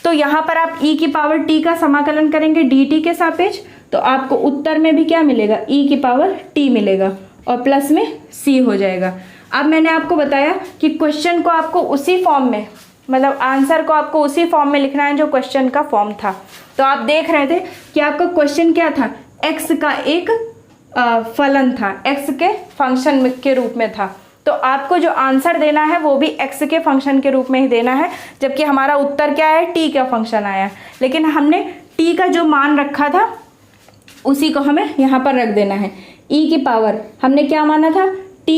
तो यहाँ पर आप e की पावर t का समाकलन करेंगे dt के सापेक्ष, तो आपको उत्तर में भी क्या मिलेगा, e की पावर t मिलेगा, और प्लस में c हो जाएगा। अब मैंने आपको बताया कि क्वेश्चन को आपको उसी फॉर्म में, मतलब आंसर को आपको उसी फॉर्म में लिखना है जो क्वेश्चन का फॉर्म था। तो आप देख रहे थे कि आपका क्वेश्चन क्या था, x का एक फलन था, x के फंक्शन के रूप में था। तो आपको जो आंसर देना है वो भी x के फंक्शन के रूप में ही देना है, जबकि हमारा उत्तर क्या है, t का फंक्शन आया। लेकिन हमने t का जो मान रखा था उसी को हमें यहाँ पर रख देना है। e की पावर हमने क्या माना था, t,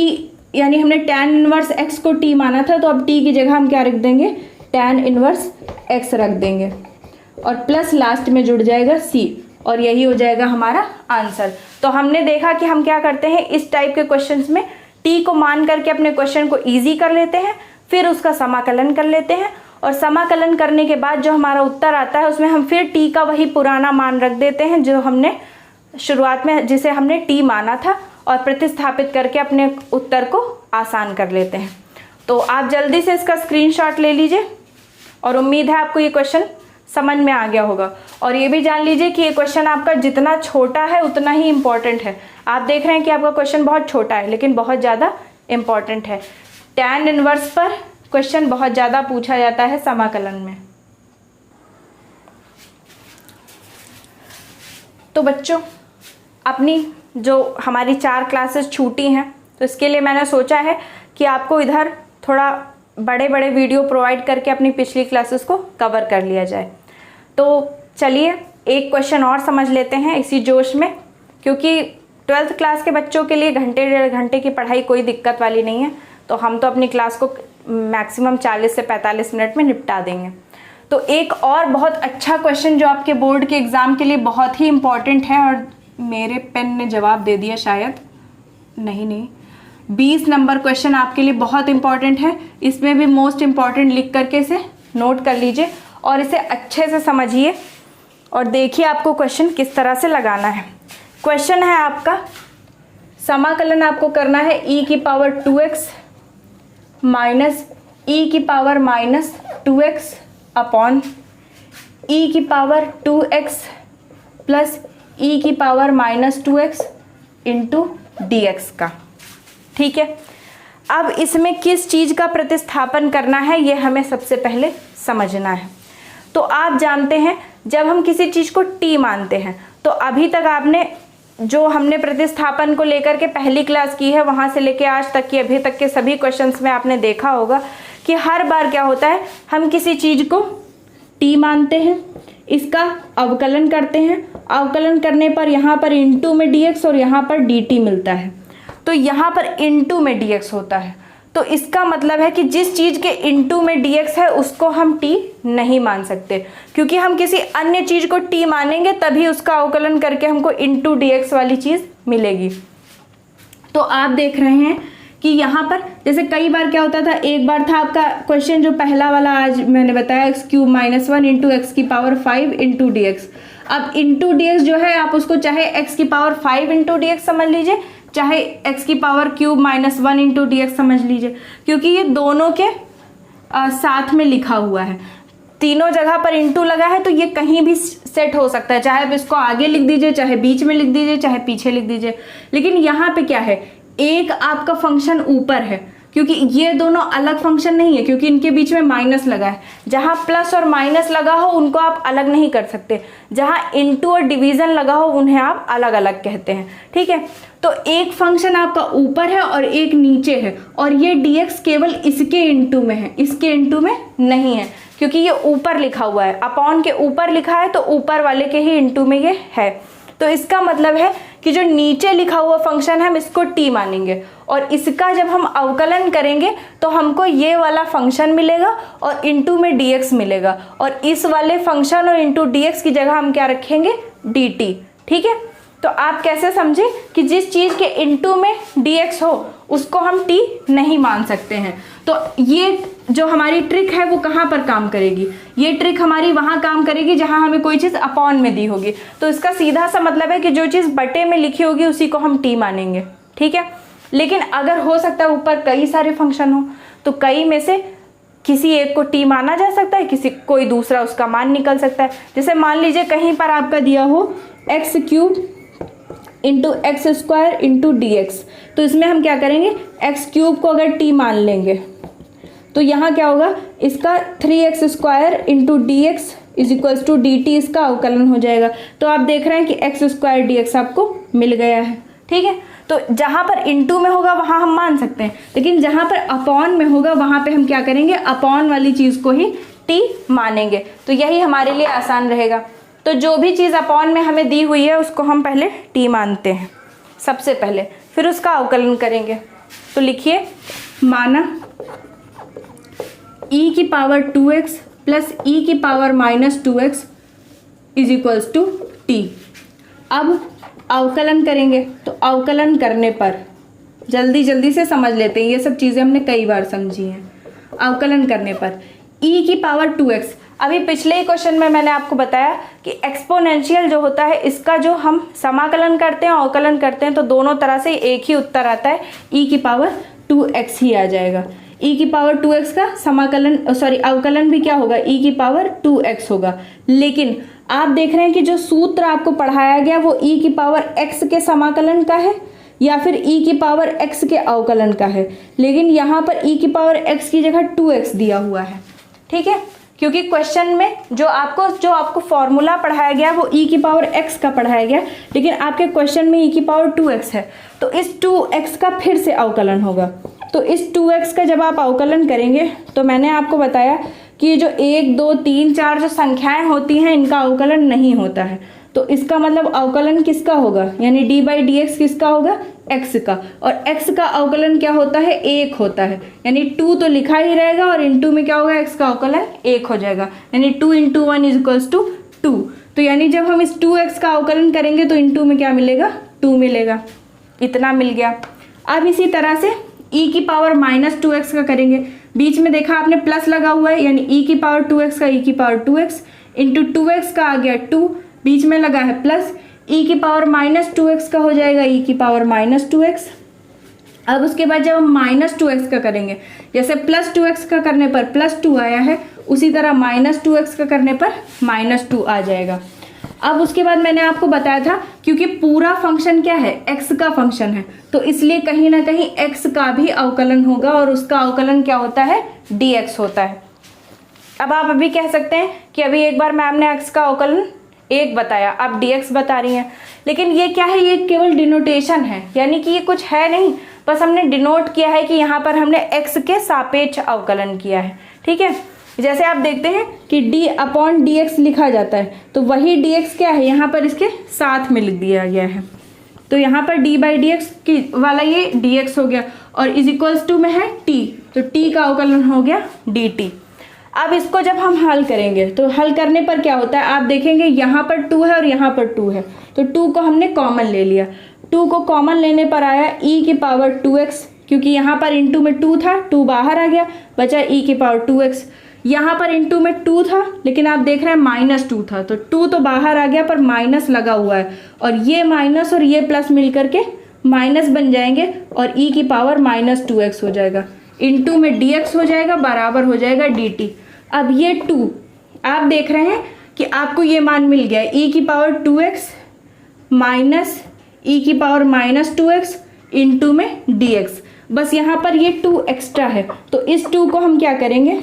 यानी हमने tan इनवर्स x को t माना था, तो अब t की जगह हम क्या रख देंगे, tan इनवर्स x रख देंगे, और प्लस लास्ट में जुड़ जाएगा c, और यही हो जाएगा हमारा आंसर। तो हमने देखा कि हम क्या करते हैं, इस टाइप के क्वेश्चंस में t को मान करके अपने क्वेश्चन को ईजी कर लेते हैं, फिर उसका समाकलन कर लेते हैं, और समाकलन करने के बाद जो हमारा उत्तर आता है उसमें हम फिर t का वही पुराना मान रख देते हैं जो हमने शुरुआत में, जिसे हमने t माना था, और प्रतिस्थापित करके अपने उत्तर को आसान कर लेते हैं। तो आप जल्दी से इसका स्क्रीनशॉट ले लीजिए, और उम्मीद है आपको ये क्वेश्चन समझ में आ गया होगा। और ये भी जान लीजिए कि ये क्वेश्चन आपका जितना छोटा है उतना ही इम्पॉर्टेंट है। आप देख रहे हैं कि आपका क्वेश्चन बहुत छोटा है लेकिन बहुत ज़्यादा इम्पॉर्टेंट है। tan इनवर्स पर क्वेश्चन बहुत ज़्यादा पूछा जाता है समाकलन में। तो बच्चों, अपनी जो हमारी 4 क्लासेस छूटी हैं, तो इसके लिए मैंने सोचा है कि आपको इधर थोड़ा बड़े बड़े वीडियो प्रोवाइड करके अपनी पिछली क्लासेस को कवर कर लिया जाए। तो चलिए एक क्वेश्चन और समझ लेते हैं इसी जोश में, क्योंकि 12th क्लास के बच्चों के लिए घंटे 1.5 घंटे की पढ़ाई कोई दिक्कत वाली नहीं है। तो हम तो अपनी क्लास को मैक्सिमम 40 से 45 मिनट में निपटा देंगे। तो एक और बहुत अच्छा क्वेश्चन जो आपके बोर्ड के एग्ज़ाम के लिए बहुत ही इम्पॉर्टेंट है, और मेरे पेन ने जवाब दे दिया शायद, नहीं 20 नंबर क्वेश्चन आपके लिए बहुत इंपॉर्टेंट है। इसमें भी मोस्ट इम्पॉर्टेंट लिख करके से नोट कर लीजिए और इसे अच्छे से समझिए और देखिए आपको क्वेश्चन किस तरह से लगाना है। क्वेश्चन है आपका, समाकलन आपको करना है e की पावर 2x माइनस e की power minus 2x upon e की पावर 2x प्लस e की power minus 2x into dx का। ठीक है, अब इसमें किस चीज़ का प्रतिस्थापन करना है ये हमें सबसे पहले समझना है। तो आप जानते हैं जब हम किसी चीज़ को t मानते हैं तो अभी तक आपने जो हमने प्रतिस्थापन को लेकर के पहली क्लास की है वहाँ से लेके आज तक की अभी तक के सभी क्वेश्चंस में आपने देखा होगा कि हर बार क्या होता है, हम किसी चीज़ को t मानते हैं, इसका अवकलन करते हैं, अवकलन करने पर यहाँ पर इंटू में dx और यहाँ पर dt मिलता है, तो यहाँ पर इंटू में dx होता है। तो इसका मतलब है कि जिस चीज़ के इंटू में dx है उसको हम t नहीं मान सकते, क्योंकि हम किसी अन्य चीज़ को t मानेंगे तभी उसका अवकलन करके हमको इंटू dx वाली चीज़ मिलेगी। तो आप देख रहे हैं कि यहाँ पर जैसे कई बार क्या होता था, एक बार था आपका क्वेश्चन जो पहला वाला आज मैंने बताया x³ - 1 इंटू एक्स की पावर 5 इंटू dx। अब इंटू dx जो है आप उसको चाहे x की पावर 5 इंटू dx समझ लीजिए, चाहे x की पावर क्यूब -1 इंटू dx समझ लीजिए, क्योंकि ये दोनों के साथ में लिखा हुआ है, तीनों जगह पर इंटू लगा है तो ये कहीं भी सेट हो सकता है, चाहे आप इसको आगे लिख दीजिए, चाहे बीच में लिख दीजिए, चाहे पीछे लिख दीजिए। लेकिन यहाँ पे क्या है, एक आपका फंक्शन ऊपर है, क्योंकि ये दोनों अलग फंक्शन नहीं है, क्योंकि इनके बीच में माइनस लगा है। जहाँ प्लस और माइनस लगा हो उनको आप अलग नहीं कर सकते, जहाँ इंटू और डिवीजन लगा हो उन्हें आप अलग अलग कहते हैं। ठीक है, तो एक फंक्शन आपका ऊपर है और एक नीचे है, और ये dx केवल इसके इंटू में है, इसके इंटू में नहीं है, क्योंकि ये ऊपर लिखा हुआ है, अपॉन के ऊपर लिखा है तो ऊपर वाले के ही इंटू में ये है। तो इसका मतलब है कि जो नीचे लिखा हुआ फंक्शन है हम इसको t मानेंगे, और इसका जब हम अवकलन करेंगे तो हमको ये वाला फंक्शन मिलेगा और इंटू में dx मिलेगा, और इस वाले फंक्शन और इंटू dx की जगह हम क्या रखेंगे, dt। ठीक है, तो आप कैसे समझे कि जिस चीज़ के इंटू में dx हो उसको हम t नहीं मान सकते हैं। तो ये जो हमारी ट्रिक है वो कहाँ पर काम करेगी, ये ट्रिक हमारी वहाँ काम करेगी जहाँ हमें कोई चीज़ अपॉन में दी होगी। तो इसका सीधा सा मतलब है कि जो चीज़ बटे में लिखी होगी उसी को हम t मानेंगे। ठीक है, लेकिन अगर हो सकता है ऊपर कई सारे फंक्शन हो तो कई में से किसी एक को t माना जा सकता है, किसी कोई दूसरा उसका मान निकल सकता है। जैसे मान लीजिए कहीं पर आपका दिया हो x³ into x² into dx, तो इसमें हम क्या करेंगे, x³ को अगर t मान लेंगे तो यहाँ क्या होगा, इसका 3x² into dx is equals to dt, इसका अवकलन हो जाएगा। तो आप देख रहे हैं कि x² dx आपको मिल गया है। ठीक है, तो जहाँ पर इंटू में होगा वहाँ हम मान सकते हैं, लेकिन जहाँ पर अपॉन में होगा वहाँ पे हम क्या करेंगे, अपॉन वाली चीज़ को ही t मानेंगे। तो यही हमारे लिए आसान रहेगा। तो जो भी चीज़ अपॉन में हमें दी हुई है उसको हम पहले t मानते हैं सबसे पहले, फिर उसका अवकलन करेंगे। तो लिखिए, माना e की पावर 2x प्लस e की power -2x is equals to t। अब अवकलन करेंगे, तो अवकलन करने पर जल्दी से समझ लेते हैं, ये सब चीज़ें हमने कई बार समझी हैं। अवकलन करने पर e की पावर 2x, अभी पिछले ही क्वेश्चन में मैंने आपको बताया कि एक्सपोनेंशियल जो होता है इसका जो हम समाकलन करते हैं अवकलन करते हैं तो दोनों तरह से एक ही उत्तर आता है, e की पावर 2x ही आ जाएगा। e की पावर 2x का समाकलन अवकलन भी क्या होगा, e की पावर 2x होगा। लेकिन आप देख रहे हैं कि जो सूत्र आपको पढ़ाया गया वो e की पावर x के समाकलन का है या फिर e की पावर x के अवकलन का है, लेकिन यहाँ पर e की पावर x की जगह 2x दिया हुआ है। ठीक है, क्योंकि क्वेश्चन में जो आपको फॉर्मूला पढ़ाया गया वो e की पावर x का पढ़ाया गया, लेकिन आपके क्वेश्चन में e की पावर 2x है, तो इस 2x का फिर से अवकलन होगा। तो इस 2x का जब आप अवकलन करेंगे तो मैंने आपको बताया कि ये जो 1 2 3 4 जो संख्याएं होती हैं इनका अवकलन नहीं होता है, तो इसका मतलब अवकलन किसका होगा, यानी d/dx किसका होगा, x का, और x का अवकलन क्या होता है, 1 होता है, यानी 2 तो लिखा ही रहेगा और इंटू में क्या होगा, x का अवकलन 1 हो जाएगा, यानी 2 × 1 इज इक्वल्स टू 2। तो यानी जब हम इस 2x का अवकलन करेंगे तो इंटू में क्या मिलेगा, 2 मिलेगा, इतना मिल गया। अब इसी तरह से e की पावर -2x का करेंगे बीच में देखा आपने प्लस लगा हुआ है, यानी e की पावर 2x का e की पावर 2x इंटू 2x का आ गया 2, बीच में लगा है प्लस, e की पावर -2x का हो जाएगा e की पावर -2x। अब उसके बाद जब हम -2x का करेंगे, जैसे +2x का करने पर +2 आया है, उसी तरह -2x का करने पर -2 आ जाएगा। अब उसके बाद मैंने आपको बताया था, क्योंकि पूरा फंक्शन क्या है, x का फंक्शन है, तो इसलिए कहीं ना कहीं x का भी अवकलन होगा और उसका अवकलन क्या होता है, dx होता है। अब आप अभी कह सकते हैं कि अभी एक बार मैम ने x का अवकलन 1 बताया, आप dx बता रही हैं, लेकिन ये क्या है, ये केवल डिनोटेशन है, यानी कि ये कुछ है नहीं, बस हमने डिनोट किया है कि यहाँ पर हमने x के सापेक्ष अवकलन किया है। ठीक है, जैसे आप देखते हैं कि d/dx लिखा जाता है, तो वही dx क्या है, यहाँ पर इसके साथ में लिख दिया गया है, तो यहाँ पर d/dx की वाला ये dx हो गया और इज इक्वल्स टू में है t, तो t का अवकलन हो गया dt। अब इसको जब हम हल करेंगे तो हल करने पर क्या होता है, आप देखेंगे यहाँ पर 2 है और यहाँ पर 2 है, तो 2 को हमने कॉमन ले लिया, 2 को कॉमन लेने पर आया e की पावर 2x, क्योंकि यहाँ पर इंटू में 2 था, 2 बाहर आ गया, बचा e की पावर 2x। यहाँ पर इंटू में 2 था, लेकिन आप देख रहे हैं -2 था, तो 2 तो बाहर आ गया पर माइनस लगा हुआ है, और ये माइनस और ये प्लस मिल करके माइनस बन जाएंगे और e की पावर -2x हो जाएगा, इंटू में dx हो जाएगा, बराबर हो जाएगा dt। अब ये 2 आप देख रहे हैं कि आपको ये मान मिल गया, e की पावर 2x माइनस e की पावर -2x इंटू में dx, बस यहाँ पर ये 2 एक्स्ट्रा है, तो इस 2 को हम क्या करेंगे,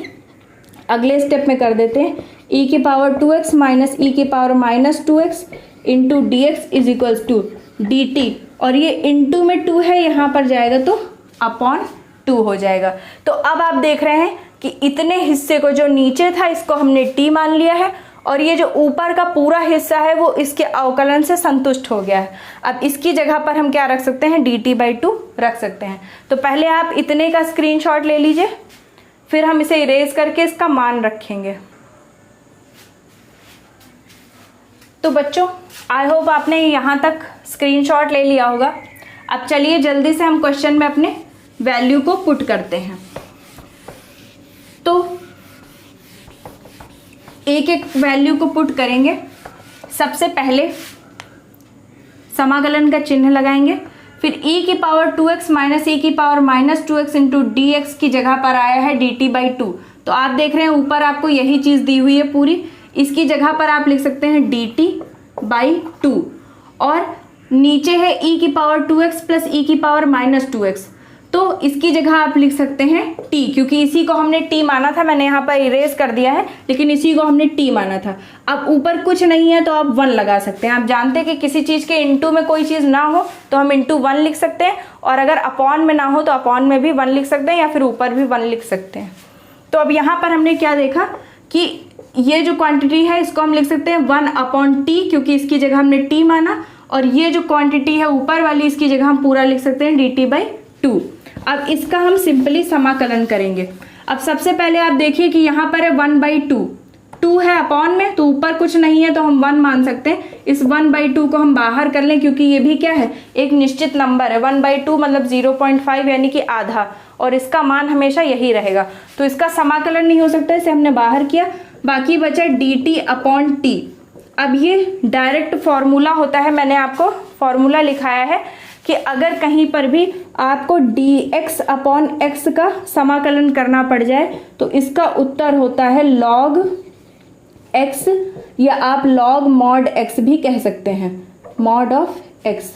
अगले स्टेप में कर देते हैं, e की पावर 2x माइनस e की power -2x into dx is equals to dt, और ये इंटू में 2 है, यहाँ पर जाएगा तो अपॉन 2 हो जाएगा। तो अब आप देख रहे हैं कि इतने हिस्से को जो नीचे था इसको हमने t मान लिया है, और ये जो ऊपर का पूरा हिस्सा है वो इसके अवकलन से संतुष्ट हो गया है। अब इसकी जगह पर हम क्या रख सकते हैं, dt/2 रख सकते हैं। तो पहले आप इतने का स्क्रीनशॉट ले लीजिए, फिर हम इसे इरेज करके इसका मान रखेंगे। तो बच्चों आई होप आपने यहाँ तक स्क्रीनशॉट ले लिया होगा। अब चलिए जल्दी से हम क्वेश्चन में अपने वैल्यू को पुट करते हैं। तो एक एक वैल्यू को पुट करेंगे। सबसे पहले समाकलन का चिन्ह लगाएंगे, फिर e की पावर 2x माइनस e की पावर -2x इंटू dx की जगह पर आया है dt/2। तो आप देख रहे हैं ऊपर आपको यही चीज़ दी हुई है पूरी, इसकी जगह पर आप लिख सकते हैं dt/2, और नीचे है e की पावर 2x प्लस e की पावर -2x, तो इसकी जगह आप लिख सकते हैं t, क्योंकि इसी को हमने t माना था, मैंने यहाँ पर इरेज कर दिया है, लेकिन इसी को हमने t माना था। अब ऊपर कुछ नहीं है तो आप 1 लगा सकते हैं। आप जानते हैं कि किसी चीज़ के इंटू में कोई चीज़ ना हो तो हम इंटू 1 लिख सकते हैं, और अगर अपॉन में ना हो तो अपॉन में भी 1 लिख सकते हैं, या फिर ऊपर भी 1 लिख सकते हैं। तो अब यहाँ पर हमने क्या देखा कि ये जो क्वान्टिटी है इसको हम लिख सकते हैं 1/t, क्योंकि इसकी जगह हमने t माना, और ये जो क्वान्टिटी है ऊपर वाली इसकी जगह हम पूरा लिख सकते हैं dt/2। अब इसका हम सिंपली समाकलन करेंगे। अब सबसे पहले आप देखिए कि यहाँ पर है 1/2, 2 है अपॉन में, तो ऊपर कुछ नहीं है तो हम 1 मान सकते हैं। इस 1/2 को हम बाहर कर लें, क्योंकि ये भी क्या है, एक निश्चित नंबर है। 1/2 मतलब 0.5 यानी कि आधा, और इसका मान हमेशा यही रहेगा, तो इसका समाकलन नहीं हो सकता, इसे हमने बाहर किया। बाकी बचा dt/t। अब ये डायरेक्ट फॉर्मूला होता है, मैंने आपको फॉर्मूला लिखाया है कि अगर कहीं पर भी आपको dx/x का समाकलन करना पड़ जाए तो इसका उत्तर होता है log x, या आप log mod x भी कह सकते हैं, mod of x,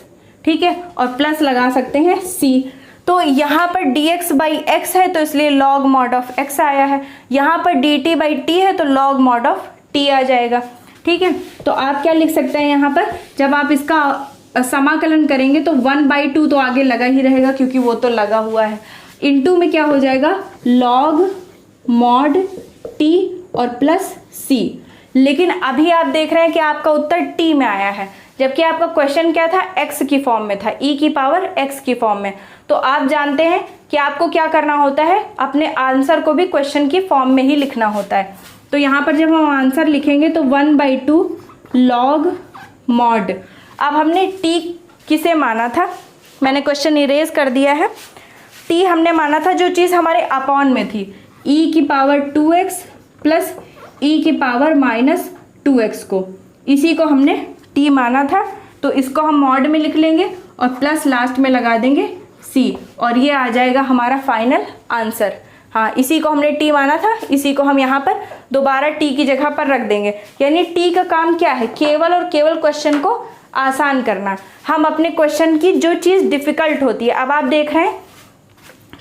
ठीक है, और प्लस लगा सकते हैं c। तो यहाँ पर dx/x है तो इसलिए log mod of x आया है, यहाँ पर dt/t है तो log mod of t आ जाएगा, ठीक है। तो आप क्या लिख सकते हैं यहाँ पर, जब आप इसका समाकलन करेंगे तो 1/2 तो आगे लगा ही रहेगा क्योंकि वो तो लगा हुआ है, इंटू में क्या हो जाएगा log mod t और प्लस c। लेकिन अभी आप देख रहे हैं कि आपका उत्तर t में आया है, जबकि आपका क्वेश्चन क्या था, x की फॉर्म में था, e की पावर x की फॉर्म में। तो आप जानते हैं कि आपको क्या करना होता है, अपने आंसर को भी क्वेश्चन की फॉर्म में ही लिखना होता है। तो यहाँ पर जब हम आंसर लिखेंगे तो 1/2 log mod। अब हमने t किसे माना था, मैंने क्वेश्चन इरेज कर दिया है। t हमने माना था जो चीज़ हमारे अपॉन में थी, ई की पावर 2x प्लस ई की पावर माइनस 2x को, इसी को हमने t माना था, तो इसको हम मॉड में लिख लेंगे और प्लस लास्ट में लगा देंगे c, और ये आ जाएगा हमारा फाइनल आंसर। हाँ, इसी को हमने t माना था, इसी को हम यहाँ पर दोबारा t की जगह पर रख देंगे। यानी t का काम क्या है, केवल और केवल क्वेश्चन को आसान करना। हम अपने क्वेश्चन की जो चीज़ डिफ़िकल्ट होती है, अब आप देख रहे हैं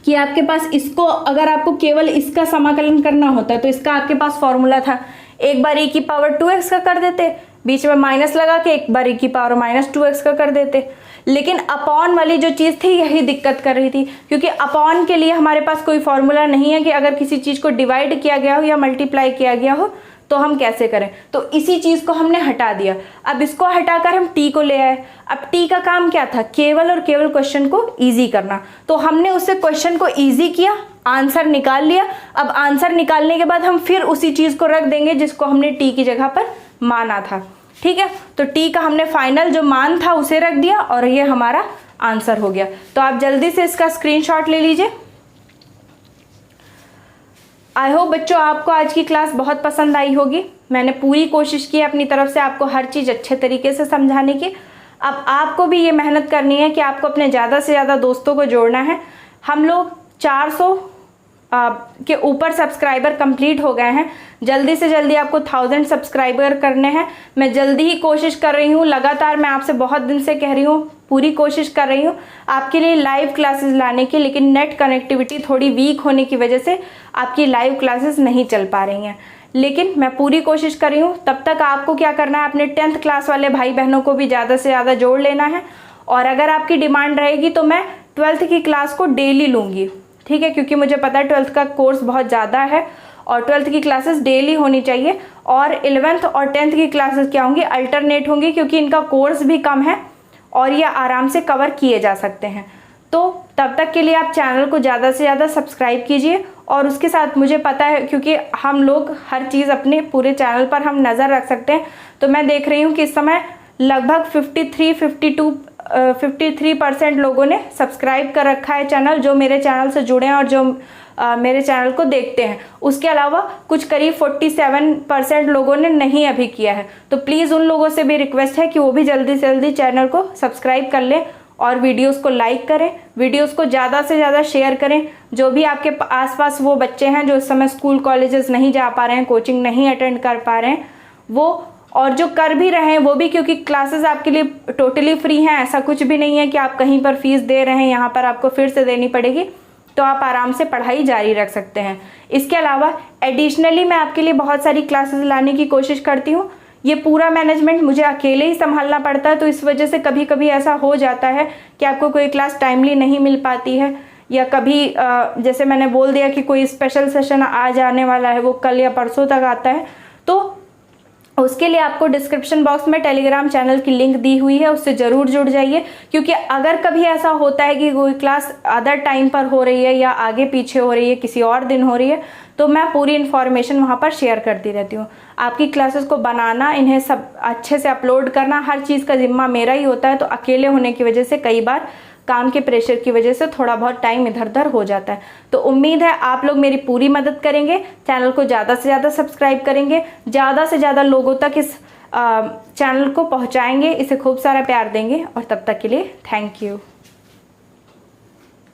कि आपके पास इसको, अगर आपको केवल इसका समाकलन करना होता तो इसका आपके पास फॉर्मूला था, एक बार e की पावर 2x का कर देते, बीच में माइनस लगा के एक बार e की पावर माइनस 2x का कर देते। लेकिन अपॉन वाली जो चीज़ थी यही दिक्कत कर रही थी, क्योंकि अपॉन के लिए हमारे पास कोई फॉर्मूला नहीं है कि अगर किसी चीज़ को डिवाइड किया गया हो या मल्टीप्लाई किया गया हो तो हम कैसे करें। तो इसी चीज़ को हमने हटा दिया। अब इसको हटाकर हम t को ले आए। अब t का काम क्या था, केवल और केवल क्वेश्चन को ईजी करना। तो हमने उससे क्वेश्चन को ईजी किया, आंसर निकाल लिया। अब आंसर निकालने के बाद हम फिर उसी चीज़ को रख देंगे जिसको हमने t की जगह पर माना था। ठीक है, तो t का हमने फाइनल जो मान था उसे रख दिया और ये हमारा आंसर हो गया। तो आप जल्दी से इसका स्क्रीनशॉट ले लीजिए। आई होप बच्चों आपको आज की क्लास बहुत पसंद आई होगी। मैंने पूरी कोशिश की अपनी तरफ से आपको हर चीज़ अच्छे तरीके से समझाने की। अब आपको भी ये मेहनत करनी है कि आपको अपने ज़्यादा से ज़्यादा दोस्तों को जोड़ना है। हम लोग 400 के ऊपर सब्सक्राइबर कंप्लीट हो गए हैं। जल्दी से जल्दी आपको 1000 सब्सक्राइबर करने हैं। मैं जल्दी ही कोशिश कर रही हूँ, लगातार मैं आपसे बहुत दिन से कह रही हूँ, पूरी कोशिश कर रही हूँ आपके लिए लाइव क्लासेस लाने की, लेकिन नेट कनेक्टिविटी थोड़ी वीक होने की वजह से आपकी लाइव क्लासेस नहीं चल पा रही हैं। लेकिन मैं पूरी कोशिश कर रही हूँ। तब तक आपको क्या करना है, अपने 10th क्लास वाले भाई बहनों को भी ज़्यादा से ज़्यादा जोड़ लेना है। और अगर आपकी डिमांड रहेगी तो मैं 12th की क्लास को डेली लूँगी, ठीक है, क्योंकि मुझे पता है 12th का कोर्स बहुत ज़्यादा है और 12th की क्लासेस डेली होनी चाहिए। और 11th और 10th की क्लासेस क्या होंगी, अल्टरनेट होंगी, क्योंकि इनका कोर्स भी कम है और ये आराम से कवर किए जा सकते हैं। तो तब तक के लिए आप चैनल को ज़्यादा से ज़्यादा सब्सक्राइब कीजिए। और उसके साथ मुझे पता है, क्योंकि हम लोग हर चीज़ अपने पूरे चैनल पर हम नज़र रख सकते हैं, तो मैं देख रही हूँ कि इस समय लगभग 53% लोगों ने सब्सक्राइब कर रखा है चैनल, जो मेरे चैनल से जुड़े हैं और जो मेरे चैनल को देखते हैं। उसके अलावा कुछ करीब 47% लोगों ने नहीं अभी किया है। तो प्लीज़ उन लोगों से भी रिक्वेस्ट है कि वो भी जल्दी से जल्दी चैनल को सब्सक्राइब कर लें और वीडियोस को लाइक करें, वीडियोस को ज़्यादा से ज़्यादा शेयर करें। जो भी आपके आसपास वो बच्चे हैं जो इस समय स्कूल कॉलेजेस नहीं जा पा रहे हैं, कोचिंग नहीं अटेंड कर पा रहे हैं, वो, और जो कर भी रहे हैं वो भी, क्योंकि क्लासेस आपके लिए टोटली फ्री हैं। ऐसा कुछ भी नहीं है कि आप कहीं पर फीस दे रहे हैं, यहाँ पर आपको फिर से देनी पड़ेगी। तो आप आराम से पढ़ाई जारी रख सकते हैं। इसके अलावा एडिशनली मैं आपके लिए बहुत सारी क्लासेस लाने की कोशिश करती हूँ। ये पूरा मैनेजमेंट मुझे अकेले ही संभालना पड़ता है, तो इस वजह से कभी कभी ऐसा हो जाता है कि आपको कोई क्लास टाइमली नहीं मिल पाती है, या कभी जैसे मैंने बोल दिया कि कोई स्पेशल सेशन आज आने वाला है, वो कल या परसों तक आता है। तो उसके लिए आपको डिस्क्रिप्शन बॉक्स में टेलीग्राम चैनल की लिंक दी हुई है, उससे ज़रूर जुड़ जाइए। क्योंकि अगर कभी ऐसा होता है कि कोई क्लास अदर टाइम पर हो रही है या आगे पीछे हो रही है, किसी और दिन हो रही है, तो मैं पूरी इन्फॉर्मेशन वहाँ पर शेयर करती रहती हूँ। आपकी क्लासेस को बनाना, इन्हें सब अच्छे से अपलोड करना, हर चीज़ का जिम्मा मेरा ही होता है। तो अकेले होने की वजह से कई बार काम के प्रेशर की वजह से थोड़ा बहुत टाइम इधर उधर हो जाता है। तो उम्मीद है आप लोग मेरी पूरी मदद करेंगे, चैनल को ज़्यादा से ज़्यादा सब्सक्राइब करेंगे, ज़्यादा से ज़्यादा लोगों तक इस चैनल को पहुंचाएंगे, इसे खूब सारा प्यार देंगे। और तब तक के लिए थैंक यू।